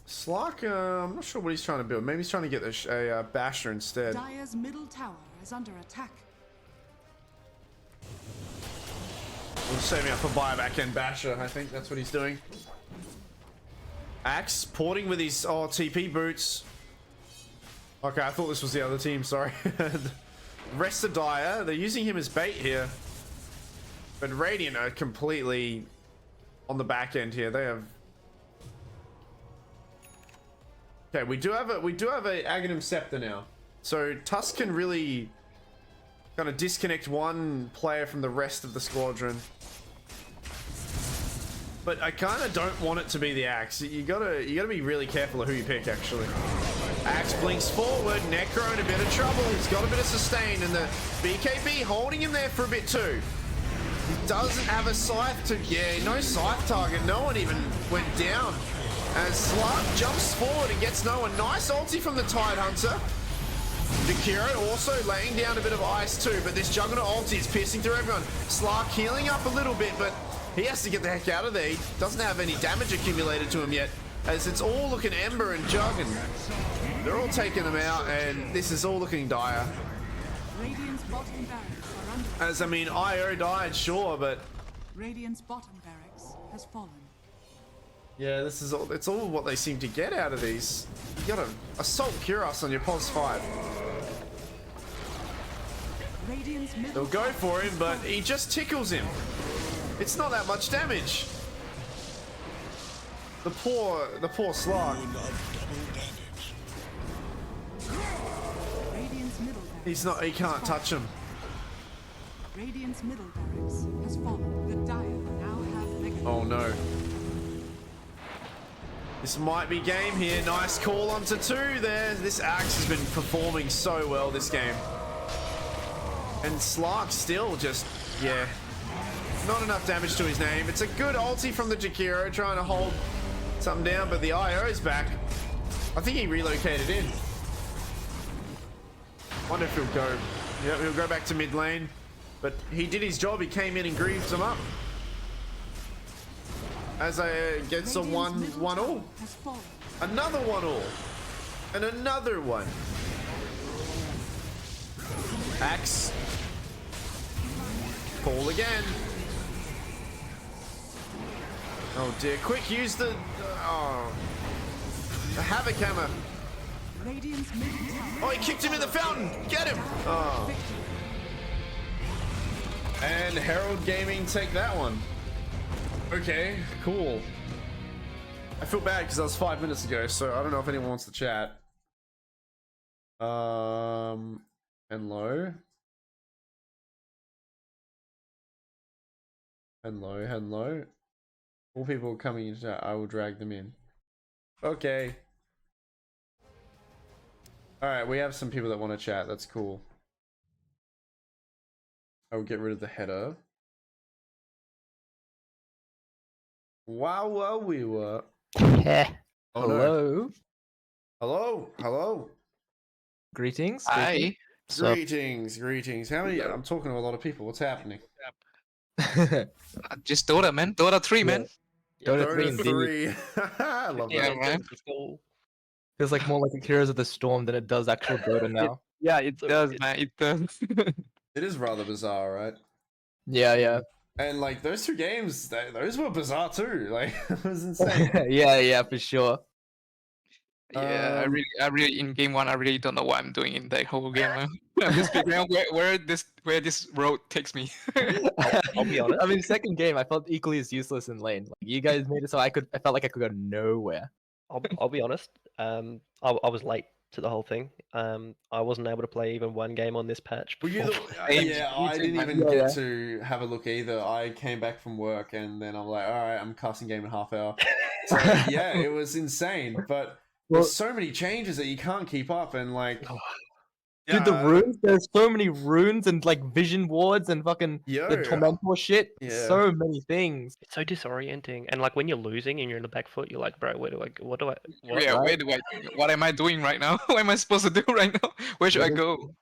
Speaker 2: Slark, I'm not sure what he's trying to build. Maybe he's trying to get a Basher instead.
Speaker 1: Dire's middle tower is under attack.
Speaker 2: We'll save me up for buyback and Basher. I think that's what he's doing. Axe porting with his TP boots. Okay, I thought this was the other team. Sorry. Rest of Dire. They're using him as bait here. But Radiant are completely on the back end here. They have. Okay, we do have a Aghanim Scepter now. So Tusk can really kind of disconnect one player from the rest of the squadron. But I kind of don't want it to be the Axe. You gotta be really careful of who you pick, actually. Axe blinks forward. Necro in a bit of trouble. He's got a bit of sustain, and the BKB holding him there for a bit too. He doesn't have a scythe to... Yeah, no scythe target. No one even went down. As Slark jumps forward and gets no one. Nice ulti from the Tidehunter. Nikiro also laying down a bit of ice too, but this Juggernaut ulti is piercing through everyone. Slark healing up a little bit, but he has to get the heck out of there. He doesn't have any damage accumulated to him yet, as it's all looking Ember and Jug, and they're all taking them out, and this is all looking dire.
Speaker 1: Radiant's bottom barracks are under.
Speaker 2: As I mean, IO died, sure, but
Speaker 1: Radiant's bottom barracks has fallen.
Speaker 2: yeah, this is all. It's all what they seem to get out of these. You gotta assault Cuirass on your pos 5.
Speaker 1: Radiant's middle.
Speaker 2: They'll go for him, but he just tickles him. It's not that much damage. The poor Slark.
Speaker 1: Radiant's middle barracks.
Speaker 2: He's not. He can't touch him.
Speaker 1: Radiant's middle barracks has fallen. The Dire now have mega.
Speaker 2: Oh no. This might be game here. Nice call onto 2 there. This Axe has been performing so well this game. And Slark still just, yeah. Not enough damage to his name. It's a good ulti from the Jakiro trying to hold something down, but the IO's back. I think he relocated in. Wonder if he'll go. Yeah, he'll go back to mid lane. But he did his job. He came in and grieved him up. As I gets a
Speaker 1: Radiant's
Speaker 2: 1
Speaker 1: middle
Speaker 2: all.
Speaker 1: tower has fallen.
Speaker 2: Another 1 all. And another one. Axe. Call again. Oh dear. Quick, use the... Oh. The Havoc Hammer.
Speaker 1: Radiant's middle tower.
Speaker 2: Oh, he kicked him in the fountain. Get him. Oh. And Herald Gaming take that one. Okay, cool. I feel bad because that was 5 minutes ago, so I don't know if anyone wants to chat. Hello. Hello. All people coming in chat, I will drag them in. Okay. Alright, we have some people that want to chat. That's cool. I will get rid of the header. Wow, we were.
Speaker 6: Yeah.
Speaker 2: Oh, no.
Speaker 6: Hello.
Speaker 2: Hello.
Speaker 6: Greetings.
Speaker 7: Hi.
Speaker 2: Greetings. How many? I'm talking to a lot of people. What's happening?
Speaker 7: Just Dota, man. Dota 3, man.
Speaker 6: Dota 3 indeed.
Speaker 2: 3. I love
Speaker 7: Yeah,
Speaker 2: that.
Speaker 7: man.
Speaker 6: Feels like more like a Heroes of the Storm than it does actual Dota now.
Speaker 7: Yeah, it does, man. It does.
Speaker 2: It is rather bizarre, right?
Speaker 6: Yeah.
Speaker 2: And like those 2 games, those were bizarre too. Like it was insane.
Speaker 6: yeah, for sure.
Speaker 7: Yeah, I really in game 1, I really don't know what I'm doing in that whole game. Man. I'm just figuring out where this road takes me.
Speaker 6: I'll be honest. I mean, second game, I felt equally as useless in lane. Like you guys made it so I felt like I could go nowhere.
Speaker 8: I'll be honest. I was late to the whole thing. I wasn't able to play even 1 game on this patch.
Speaker 2: Were you
Speaker 8: before-
Speaker 2: yeah, I didn't even
Speaker 6: Yeah.
Speaker 2: get to have a look either. I came back from work and then I'm like, all right, I'm casting game in half hour. So yeah, it was insane. But there's so many changes that you can't keep up and like.
Speaker 6: Dude, the runes, there's so many runes and like vision wards and fucking the Tormentor shit.
Speaker 2: Yeah.
Speaker 6: So many things.
Speaker 8: It's so disorienting, and like when you're losing and you're in the back foot, you're like, bro, what?
Speaker 7: Yeah, what am I doing right now? What am I supposed to do right now? Where should I go?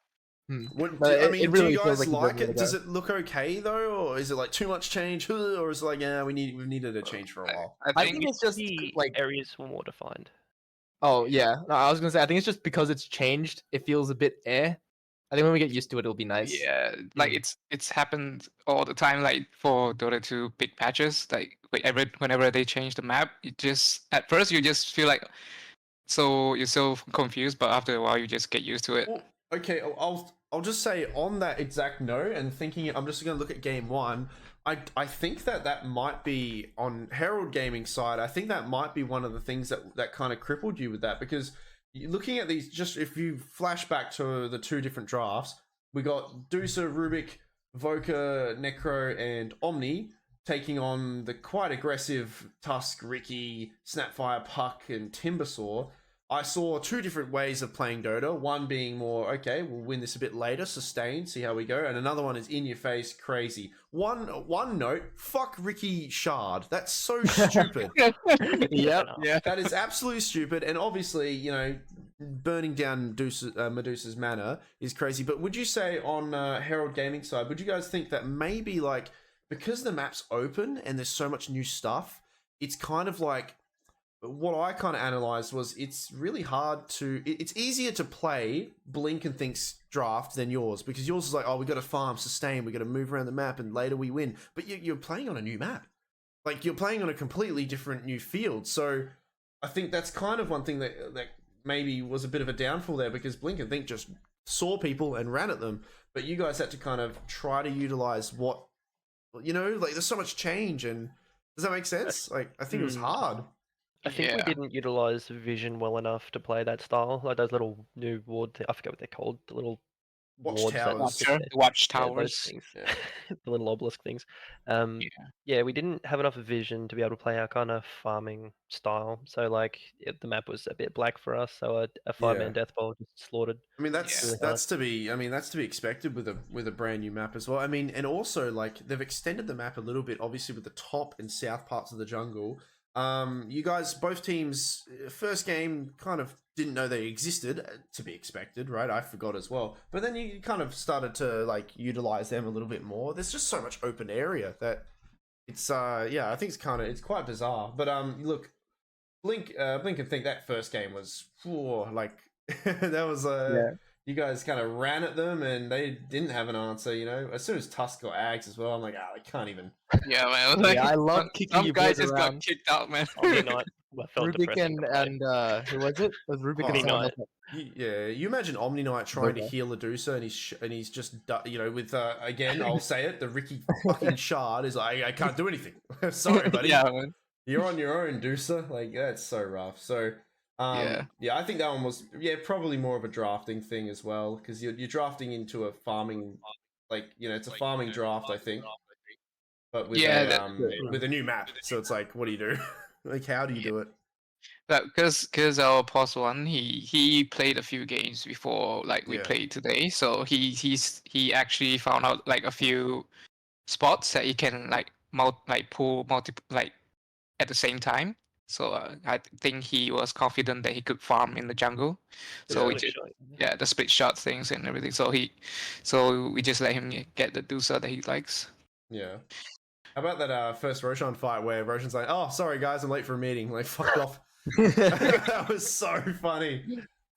Speaker 2: What,
Speaker 6: But
Speaker 2: I mean,
Speaker 6: it really
Speaker 2: do you
Speaker 6: feels
Speaker 2: guys
Speaker 6: like
Speaker 2: like
Speaker 6: you
Speaker 2: it?
Speaker 6: don't
Speaker 2: Does it look okay though, or is it like too much change, or is it like, yeah, we needed a change for a while?
Speaker 6: I think it's just
Speaker 8: The
Speaker 6: like
Speaker 8: areas were more defined.
Speaker 6: Oh yeah, no, I was gonna say I think it's just because it's changed. It feels a bit I think when we get used to it, it'll be nice.
Speaker 7: Yeah, like it's happened all the time. Like for Dota 2 big patches, like whenever they change the map, it just at first you just feel like you're so confused, but after a while you just get used to it.
Speaker 2: Well, okay, I'll just say on that exact note, and thinking, I'm just going to look at game 1. I think that might be on Herald Gaming side. I think that might be one of the things that kind of crippled you with that, because looking at these, just if you flash back to the 2 different drafts, we got Dusa, Rubik, Voka, Necro, and Omni taking on the quite aggressive Tusk, Ricky, Snapfire, Puck, and Timbersaw. I saw 2 different ways of playing Dota. One being more, okay, we'll win this a bit later, sustain, see how we go. And another one is in your face, crazy. One note, fuck Ricky Shard. That's so stupid.
Speaker 6: Yep.
Speaker 7: Yeah.
Speaker 2: That is absolutely stupid. And obviously, you know, burning down Medusa's mana is crazy. But would you say on Herald Gaming side, would you guys think that maybe like, because the map's open and there's so much new stuff, it's kind of like, what I kind of analyzed was it's really hard to. It's easier to play Blink and Think's draft than yours because yours is like, oh, we got to farm, sustain, we got to move around the map, and later we win. But you're playing on a new map, like you're playing on a completely different new field. So I think that's kind of one thing that maybe was a bit of a downfall there because Blink and Think just saw people and ran at them, but you guys had to kind of try to utilize what like there's so much change. And does that make sense? Like I think it was hard.
Speaker 8: I think we
Speaker 7: Yeah.
Speaker 8: didn't utilize vision well enough to play that style. Like those little new ward, I forget what they're called. The little wards that
Speaker 2: Watchtowers.
Speaker 8: sit there. Yeah, those
Speaker 7: Watchtowers.
Speaker 8: things.
Speaker 2: Yeah.
Speaker 8: The little obelisk things. Yeah, we didn't have enough vision to be able to play our kind of farming style. So like the map was a bit black for us. So a 5-man death bowl just slaughtered.
Speaker 2: I mean that's
Speaker 8: really
Speaker 2: that's to be expected with a brand new map as well. I mean, and also like they've extended the map a little bit, obviously with the top and south parts of the jungle. You guys, both teams, first game kind of didn't know they existed, to be expected, right? I forgot as well. But then you kind of started to like utilize them a little bit more. There's just so much open area that it's yeah, I think it's quite bizarre. But look, Blink and Think that first game was like that was you guys kind of ran at them and they didn't have an answer, As soon as Tusk got Ags as well, I'm like, they can't even.
Speaker 7: Yeah, man. Like,
Speaker 6: Yeah, I love kicking
Speaker 7: some
Speaker 6: you
Speaker 7: guys
Speaker 6: boys
Speaker 7: just
Speaker 6: around.
Speaker 7: got kicked out, man.
Speaker 8: Omni Knight, I felt
Speaker 6: Rubik
Speaker 8: depressing to play.
Speaker 6: and who was it? It was Rubik and
Speaker 2: Oh,
Speaker 6: someone
Speaker 8: Knight.
Speaker 6: else.
Speaker 2: Yeah, you imagine Omni Knight trying to
Speaker 6: Okay.
Speaker 2: heal Adusa and he's just with again I'll say it, the Ricky fucking shard is like, I can't do anything. Sorry, buddy.
Speaker 7: Yeah, man.
Speaker 2: You're on your own, Dusa. Like that's so rough. So yeah, I think that one was probably more of a drafting thing as well because you're drafting into a farming, like it's a farming draft, I think, but with with a new map. So it's like, what do you do? Like, how do you do it?
Speaker 7: Because our pos one, he played a few games before like we
Speaker 2: Yeah.
Speaker 7: played today, so he actually found out like a few spots that he can like pull multiple like at the same time. So I think he was confident that he could farm in the jungle. So we
Speaker 8: Split
Speaker 7: just,
Speaker 8: shot.
Speaker 7: the split shot things and everything. So we just let him get the Dusa that he likes.
Speaker 2: Yeah. How about that first Roshan fight where Roshan's like, "Oh, sorry guys, I'm late for a meeting." Like, fuck off. That was so funny.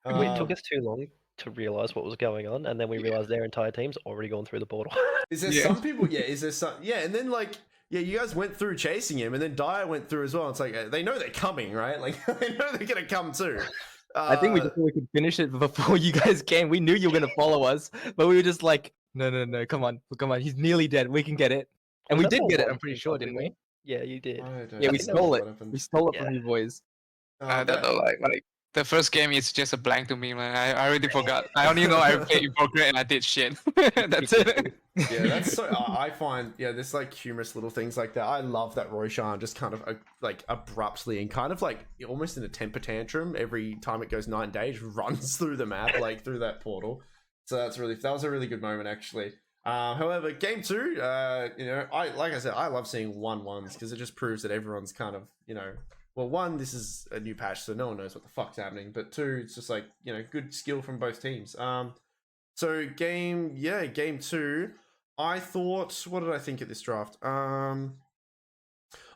Speaker 8: It took us too long to realize what was going on, and then we realized their entire team's already gone through the portal.
Speaker 2: Is there some people? Yeah. Is there some? Yeah. And then like, you guys went through chasing him, and then Dyer went through as well. It's like they know they're coming, right? Like they know they're gonna come too.
Speaker 6: I think we just thought we could finish it before you guys came. We knew you were gonna follow us, but we were just like, no, come on, he's nearly dead. We can get it, and we
Speaker 8: Was that
Speaker 6: did
Speaker 8: the
Speaker 6: get it.
Speaker 8: one
Speaker 6: I'm pretty
Speaker 8: thing
Speaker 6: sure,
Speaker 8: probably
Speaker 6: didn't we?
Speaker 8: Yeah, you did.
Speaker 6: Yeah, we
Speaker 8: think that
Speaker 6: stole
Speaker 2: what
Speaker 6: it.
Speaker 2: happened.
Speaker 6: We stole it
Speaker 8: Yeah.
Speaker 6: from you boys.
Speaker 7: I don't know, like the first game is just a blank to me, man. I already forgot. I only know I played Progress and I did shit. That's it.
Speaker 2: Yeah, that's so. I find there's like humorous little things like that. I love that Roshan just kind of like abruptly and kind of like almost in a temper tantrum every time it goes 9 days runs through the map like through that portal. So that was a really good moment actually. However, game 2, like I said, I love seeing 1-1s because it just proves that everyone's kind of well, 1, this is a new patch, so no one knows what the fuck's happening. But 2, it's just like good skill from both teams. So game 2. I thought, what did I think at this draft?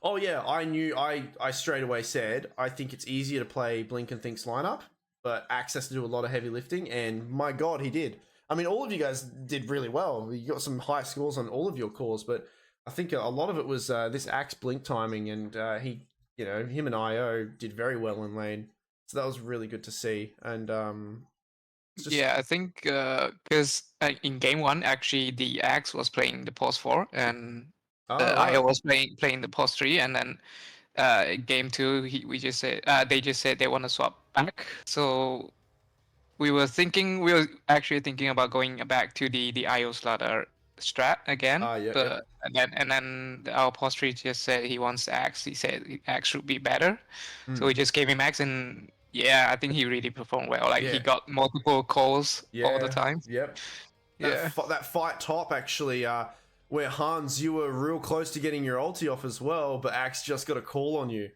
Speaker 2: Oh yeah, I straight away said, I think it's easier to play Blink and Think's lineup, but Axe has to do a lot of heavy lifting, and my god, he did. I mean, all of you guys did really well. You got some high scores on all of your cores, but I think a lot of it was this Axe Blink timing, and him and IO did very well in lane. So that was really good to see, and
Speaker 7: Yeah, I think because in game 1, actually, the Axe was playing the pos 4, and IO was playing the pos 3, and then game 2, they just said they want to swap back. So we were actually thinking about going back to the IO slaughter strat again.
Speaker 2: Yeah.
Speaker 7: And then our pos 3 just said he wants Axe. He said Axe should be better, so we just gave him Axe and. Yeah, I think he really performed well. Like he got multiple calls all the time.
Speaker 2: Yep.
Speaker 7: Yeah.
Speaker 2: That fight top actually, where Hans, you were real close to getting your ulti off as well, but Axe just got a call on you.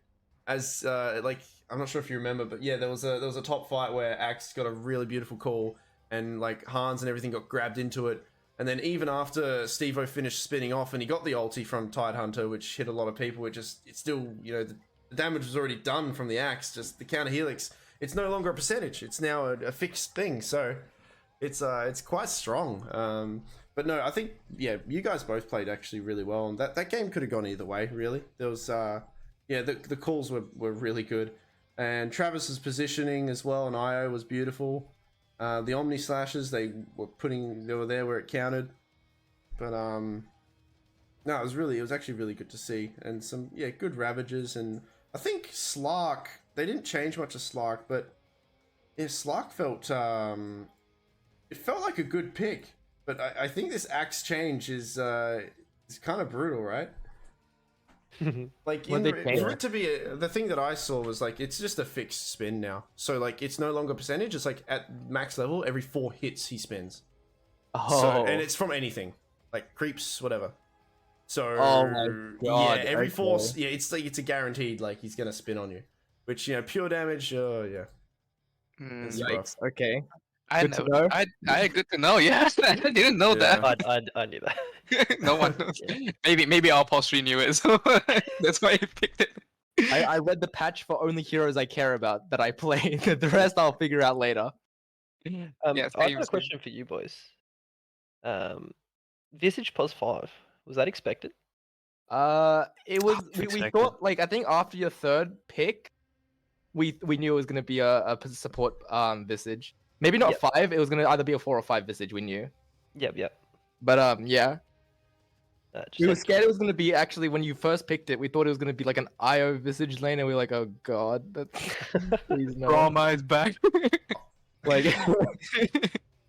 Speaker 2: As like I'm not sure if you remember, but yeah, there was a top fight where Axe got a really beautiful call, and like Hans and everything got grabbed into it. And then even after Steve-O finished spinning off and he got the ulti from Tidehunter, which hit a lot of people, it's still the The damage was already done from the axe. Just the counter helix. It's no longer a percentage. It's now a fixed thing. So it's quite strong. But no, I think you guys both played actually really well, and that game could have gone either way. Really, there was the calls were really good, and Travis's positioning as well, and IO was beautiful. The Omni slashes they were there where it counted, but no, it was actually really good to see, and some good Ravages, and I think Slark, they didn't change much of Slark, but Slark felt it felt like a good pick, but I think this axe change is kind of brutal, right? Like for it to be the thing that I saw was like it's just a fixed spin now, so like it's no longer percentage. It's like at max level, every 4 hits he spins. And it's from anything like creeps, whatever. So
Speaker 6: oh my god,
Speaker 2: every force, it's like it's a guaranteed like he's gonna spin on you, which pure damage. It's rough.
Speaker 6: Okay.
Speaker 7: Good to know. Good to know. Yeah, I didn't know that.
Speaker 8: I knew that.
Speaker 7: No one knows. Maybe our post knew it, so that's why he picked it.
Speaker 6: I read the patch for only heroes I care about that I play. The rest I'll figure out later.
Speaker 8: I've got a question for you boys. Visage +5, was that expected?
Speaker 6: It was. We thought like I think after your 3rd pick, we knew it was gonna be a support Visage. Maybe not 5. It was gonna either be a 4 or 5 Visage. We knew.
Speaker 8: Yep.
Speaker 6: But yeah. We were scared it was gonna be actually when you first picked it. We thought it was gonna be like an IO Visage lane, and we were like, oh god, please no.
Speaker 7: Trauma is back.
Speaker 6: Like,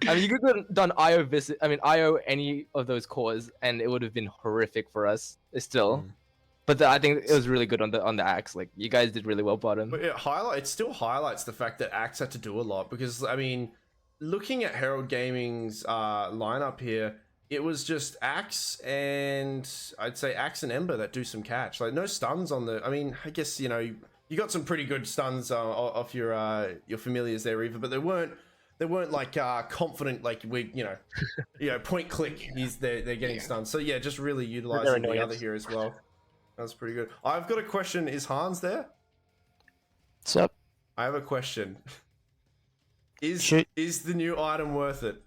Speaker 6: I mean, you could have done IO Visage. I mean, IO any of those cores, and it would have been horrific for us. Still. But I think it was really good on the axe. Like you guys did really well, bottom.
Speaker 2: But it still highlights the fact that axe had to do a lot, because I mean, looking at Herald Gaming's lineup here, it was just axe and I'd say axe and Ember that do some catch. Like no stuns on the. I mean, I guess you got some pretty good stuns off your familiars there, Eva, but they weren't like confident like point click. They're getting stunned. So yeah, just really utilizing the other here as well. That's pretty good. I've got a question. Is Hans there?
Speaker 9: What's up?
Speaker 2: I have a question. Is the new item worth it?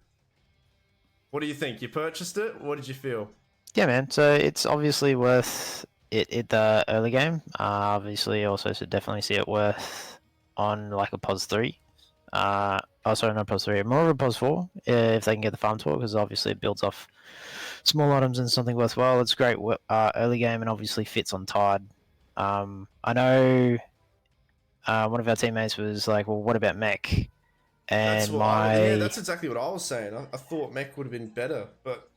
Speaker 2: What do you think? You purchased it? What did you feel?
Speaker 9: Yeah, man. So it's obviously worth it at the early game. Obviously, also should definitely see it worth on like a POS 3. Sorry, not POS 3, more of a POS 4 if they can get the farm tool, because obviously it builds off small items and something worthwhile. It's great early game and obviously fits on Tide. I know one of our teammates was like, well, what about mech? And
Speaker 2: that's exactly what I was saying. I thought mech would have been better, but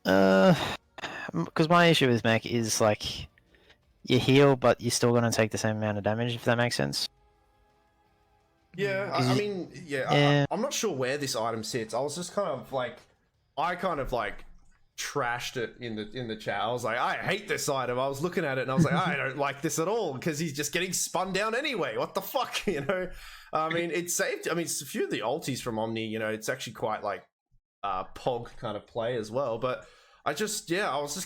Speaker 9: because my issue with mech is like you heal, but you're still gonna take the same amount of damage, if that makes sense.
Speaker 2: Yeah, I'm not sure where this item sits. I was just kind of like trashed it in the chat. I was like, I hate this item. I was looking at it and I was like, I don't like this at all, because he's just getting spun down anyway. What the fuck, I mean, it saved. I mean, it's a few of the ultis from Omni. It's actually quite like Pog kind of play as well. But I was just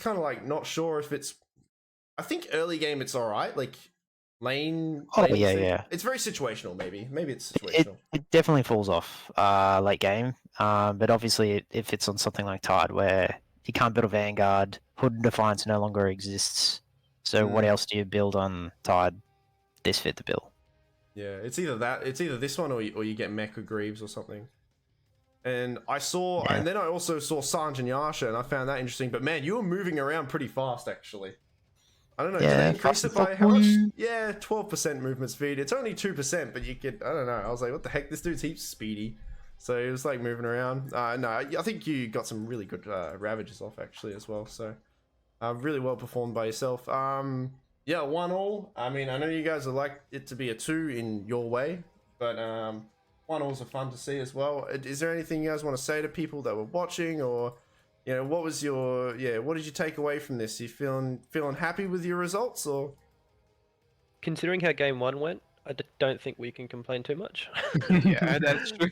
Speaker 2: kind of like not sure if it's. I think early game it's all right. Like lane.
Speaker 9: Yeah.
Speaker 2: It's very situational. Maybe it's situational.
Speaker 9: It definitely falls off late game. But obviously it fits on something like Tide, where you can't build a Vanguard. Hood and Defiance no longer exists. So what else do you build on Tide? This fit the bill.
Speaker 2: Yeah, it's either this one or you get Mecha Greaves or something. And and then I also saw Sanj and Yasha, and I found that interesting. But man, you were moving around pretty fast, actually. I don't know, did they increase it by how much? Yeah, 12% movement speed. It's only 2%, but you could, I don't know. I was like, what the heck? This dude's heaps speedy. So it was like moving around. No, I think you got some really good Ravages off, actually, as well. So really well performed by yourself. Yeah, 1-1. I mean, I know you guys would like it to be a 2 in your way, but 1-1s are fun to see as well. Is there anything you guys want to say to people that were watching, or what was your what did you take away from this? You feeling happy with your results, or?
Speaker 8: Considering how game 1 went, I don't think we can complain too much.
Speaker 7: Yeah, that's true.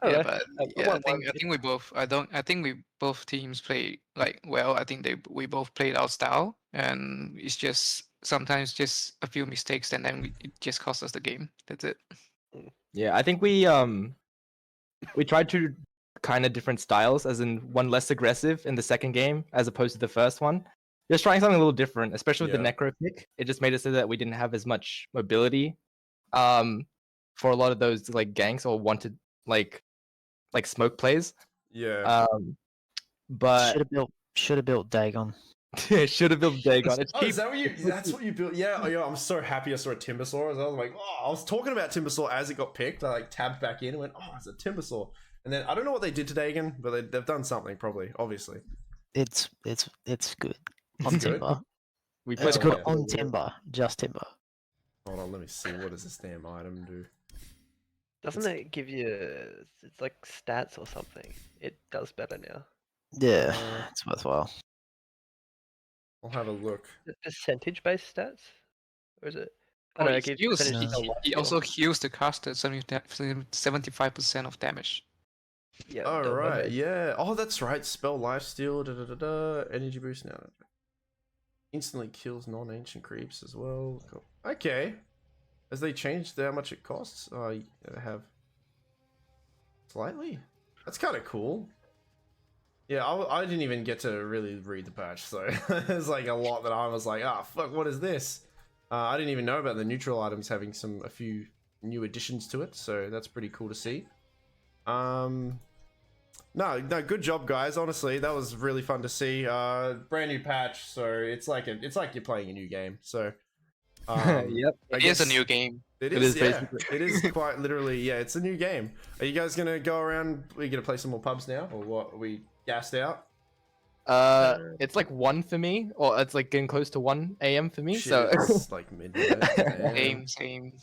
Speaker 8: don't
Speaker 7: Yeah,
Speaker 8: know.
Speaker 7: but
Speaker 8: Uh,
Speaker 7: yeah,
Speaker 8: one-
Speaker 7: I think we both. I think we both teams play like well. I think we both played our style, and it's just sometimes just a few mistakes, and then it just costs us the game. That's it.
Speaker 6: Yeah, I think we tried to kind of different styles, as in one less aggressive in the second game as opposed to the first one. Just trying something a little different, especially with the necro pick. It just made it so that we didn't have as much mobility for a lot of those like ganks or wanted like smoke plays.
Speaker 2: Yeah.
Speaker 6: But
Speaker 9: Should have built Dagon.
Speaker 6: should have built Dagon. It's
Speaker 2: Oh,
Speaker 6: cheap.
Speaker 2: is that what you? That's what you built? Yeah. Oh, yeah. I'm so happy I saw a Timbersaw. I was like, oh, I was talking about Timbersaw as it got picked. I like tabbed back in and went, oh, it's a Timbersaw. And then I don't know what they did to Dagon, but they've done something probably, obviously.
Speaker 9: It's good on
Speaker 2: It's good?
Speaker 9: timber.
Speaker 6: We
Speaker 2: Hell
Speaker 9: It's
Speaker 6: played
Speaker 9: good
Speaker 2: yeah.
Speaker 9: on timber, just timber.
Speaker 2: Hold on, let me see. What does this damn item do?
Speaker 8: Doesn't it give you? It's like stats or something. It does better now.
Speaker 9: Yeah, it's worthwhile.
Speaker 2: I'll have a look.
Speaker 8: Percentage-based stats, or is it? I
Speaker 7: Oh,
Speaker 8: don't know.
Speaker 7: it
Speaker 8: It gives
Speaker 7: heals.
Speaker 8: percentage
Speaker 9: No.
Speaker 8: to life
Speaker 7: He
Speaker 8: steal.
Speaker 7: also heals the caster 75% of damage.
Speaker 8: Yeah.
Speaker 2: Oh,
Speaker 8: Dota
Speaker 2: right.
Speaker 8: based.
Speaker 2: Yeah. Oh, that's right. Spell lifesteal. Da, da, da, da. Energy boost now. Instantly kills non-ancient creeps as well. Cool. Okay. Has they changed how much it costs? Oh, yeah, they have. Slightly? That's kind of cool. Yeah, I didn't even get to really read the patch, so there's like a lot that I was like, ah, fuck, what is this? I didn't even know about the neutral items having a few new additions to it, so that's pretty cool to see. No, good job, guys. Honestly, that was really fun to see. Brand new patch, so it's like you're playing a new game. So,
Speaker 6: Yep.
Speaker 7: It is a new game.
Speaker 2: It
Speaker 6: It
Speaker 2: is,
Speaker 6: is
Speaker 2: yeah.
Speaker 6: basically-
Speaker 2: It is quite literally, yeah. It's a new game. Are you guys gonna go around? Are you gonna play some more pubs now, or what? Are we gassed out?
Speaker 6: It's like 1 for me, or it's like getting close to 1 a.m. for me.
Speaker 2: Shit,
Speaker 6: So
Speaker 2: it's like midnight. Damn.
Speaker 7: Same.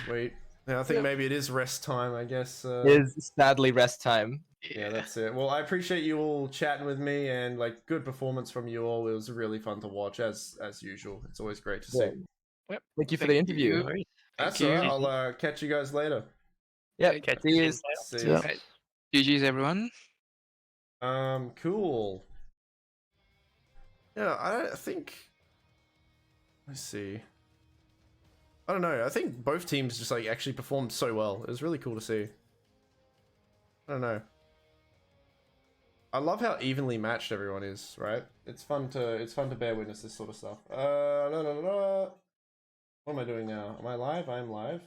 Speaker 2: Sweet. Yeah, I think maybe it is rest time. I guess.
Speaker 6: it is sadly rest time.
Speaker 2: Yeah, that's it. Well, I appreciate you all chatting with me, and like good performance from you all. It was really fun to watch, as usual. It's always great to see.
Speaker 6: Yeah. Thank you for the interview.
Speaker 7: you.
Speaker 8: No worries.
Speaker 2: That's
Speaker 7: Thank
Speaker 2: all
Speaker 7: you.
Speaker 2: right. I'll catch you guys later.
Speaker 6: Yeah.
Speaker 8: Catch
Speaker 6: See
Speaker 8: you
Speaker 6: you.
Speaker 8: soon.
Speaker 2: See
Speaker 9: Yeah.
Speaker 2: ya.
Speaker 7: Right. GG's everyone.
Speaker 2: Cool. Yeah, I think. Let's see. I don't know. I think both teams just like actually performed so well. It was really cool to see. I don't know. I love how evenly matched everyone is. Right? It's fun to bear witness this sort of stuff. La, la, la, la. What am I doing now? Am I live? I am live.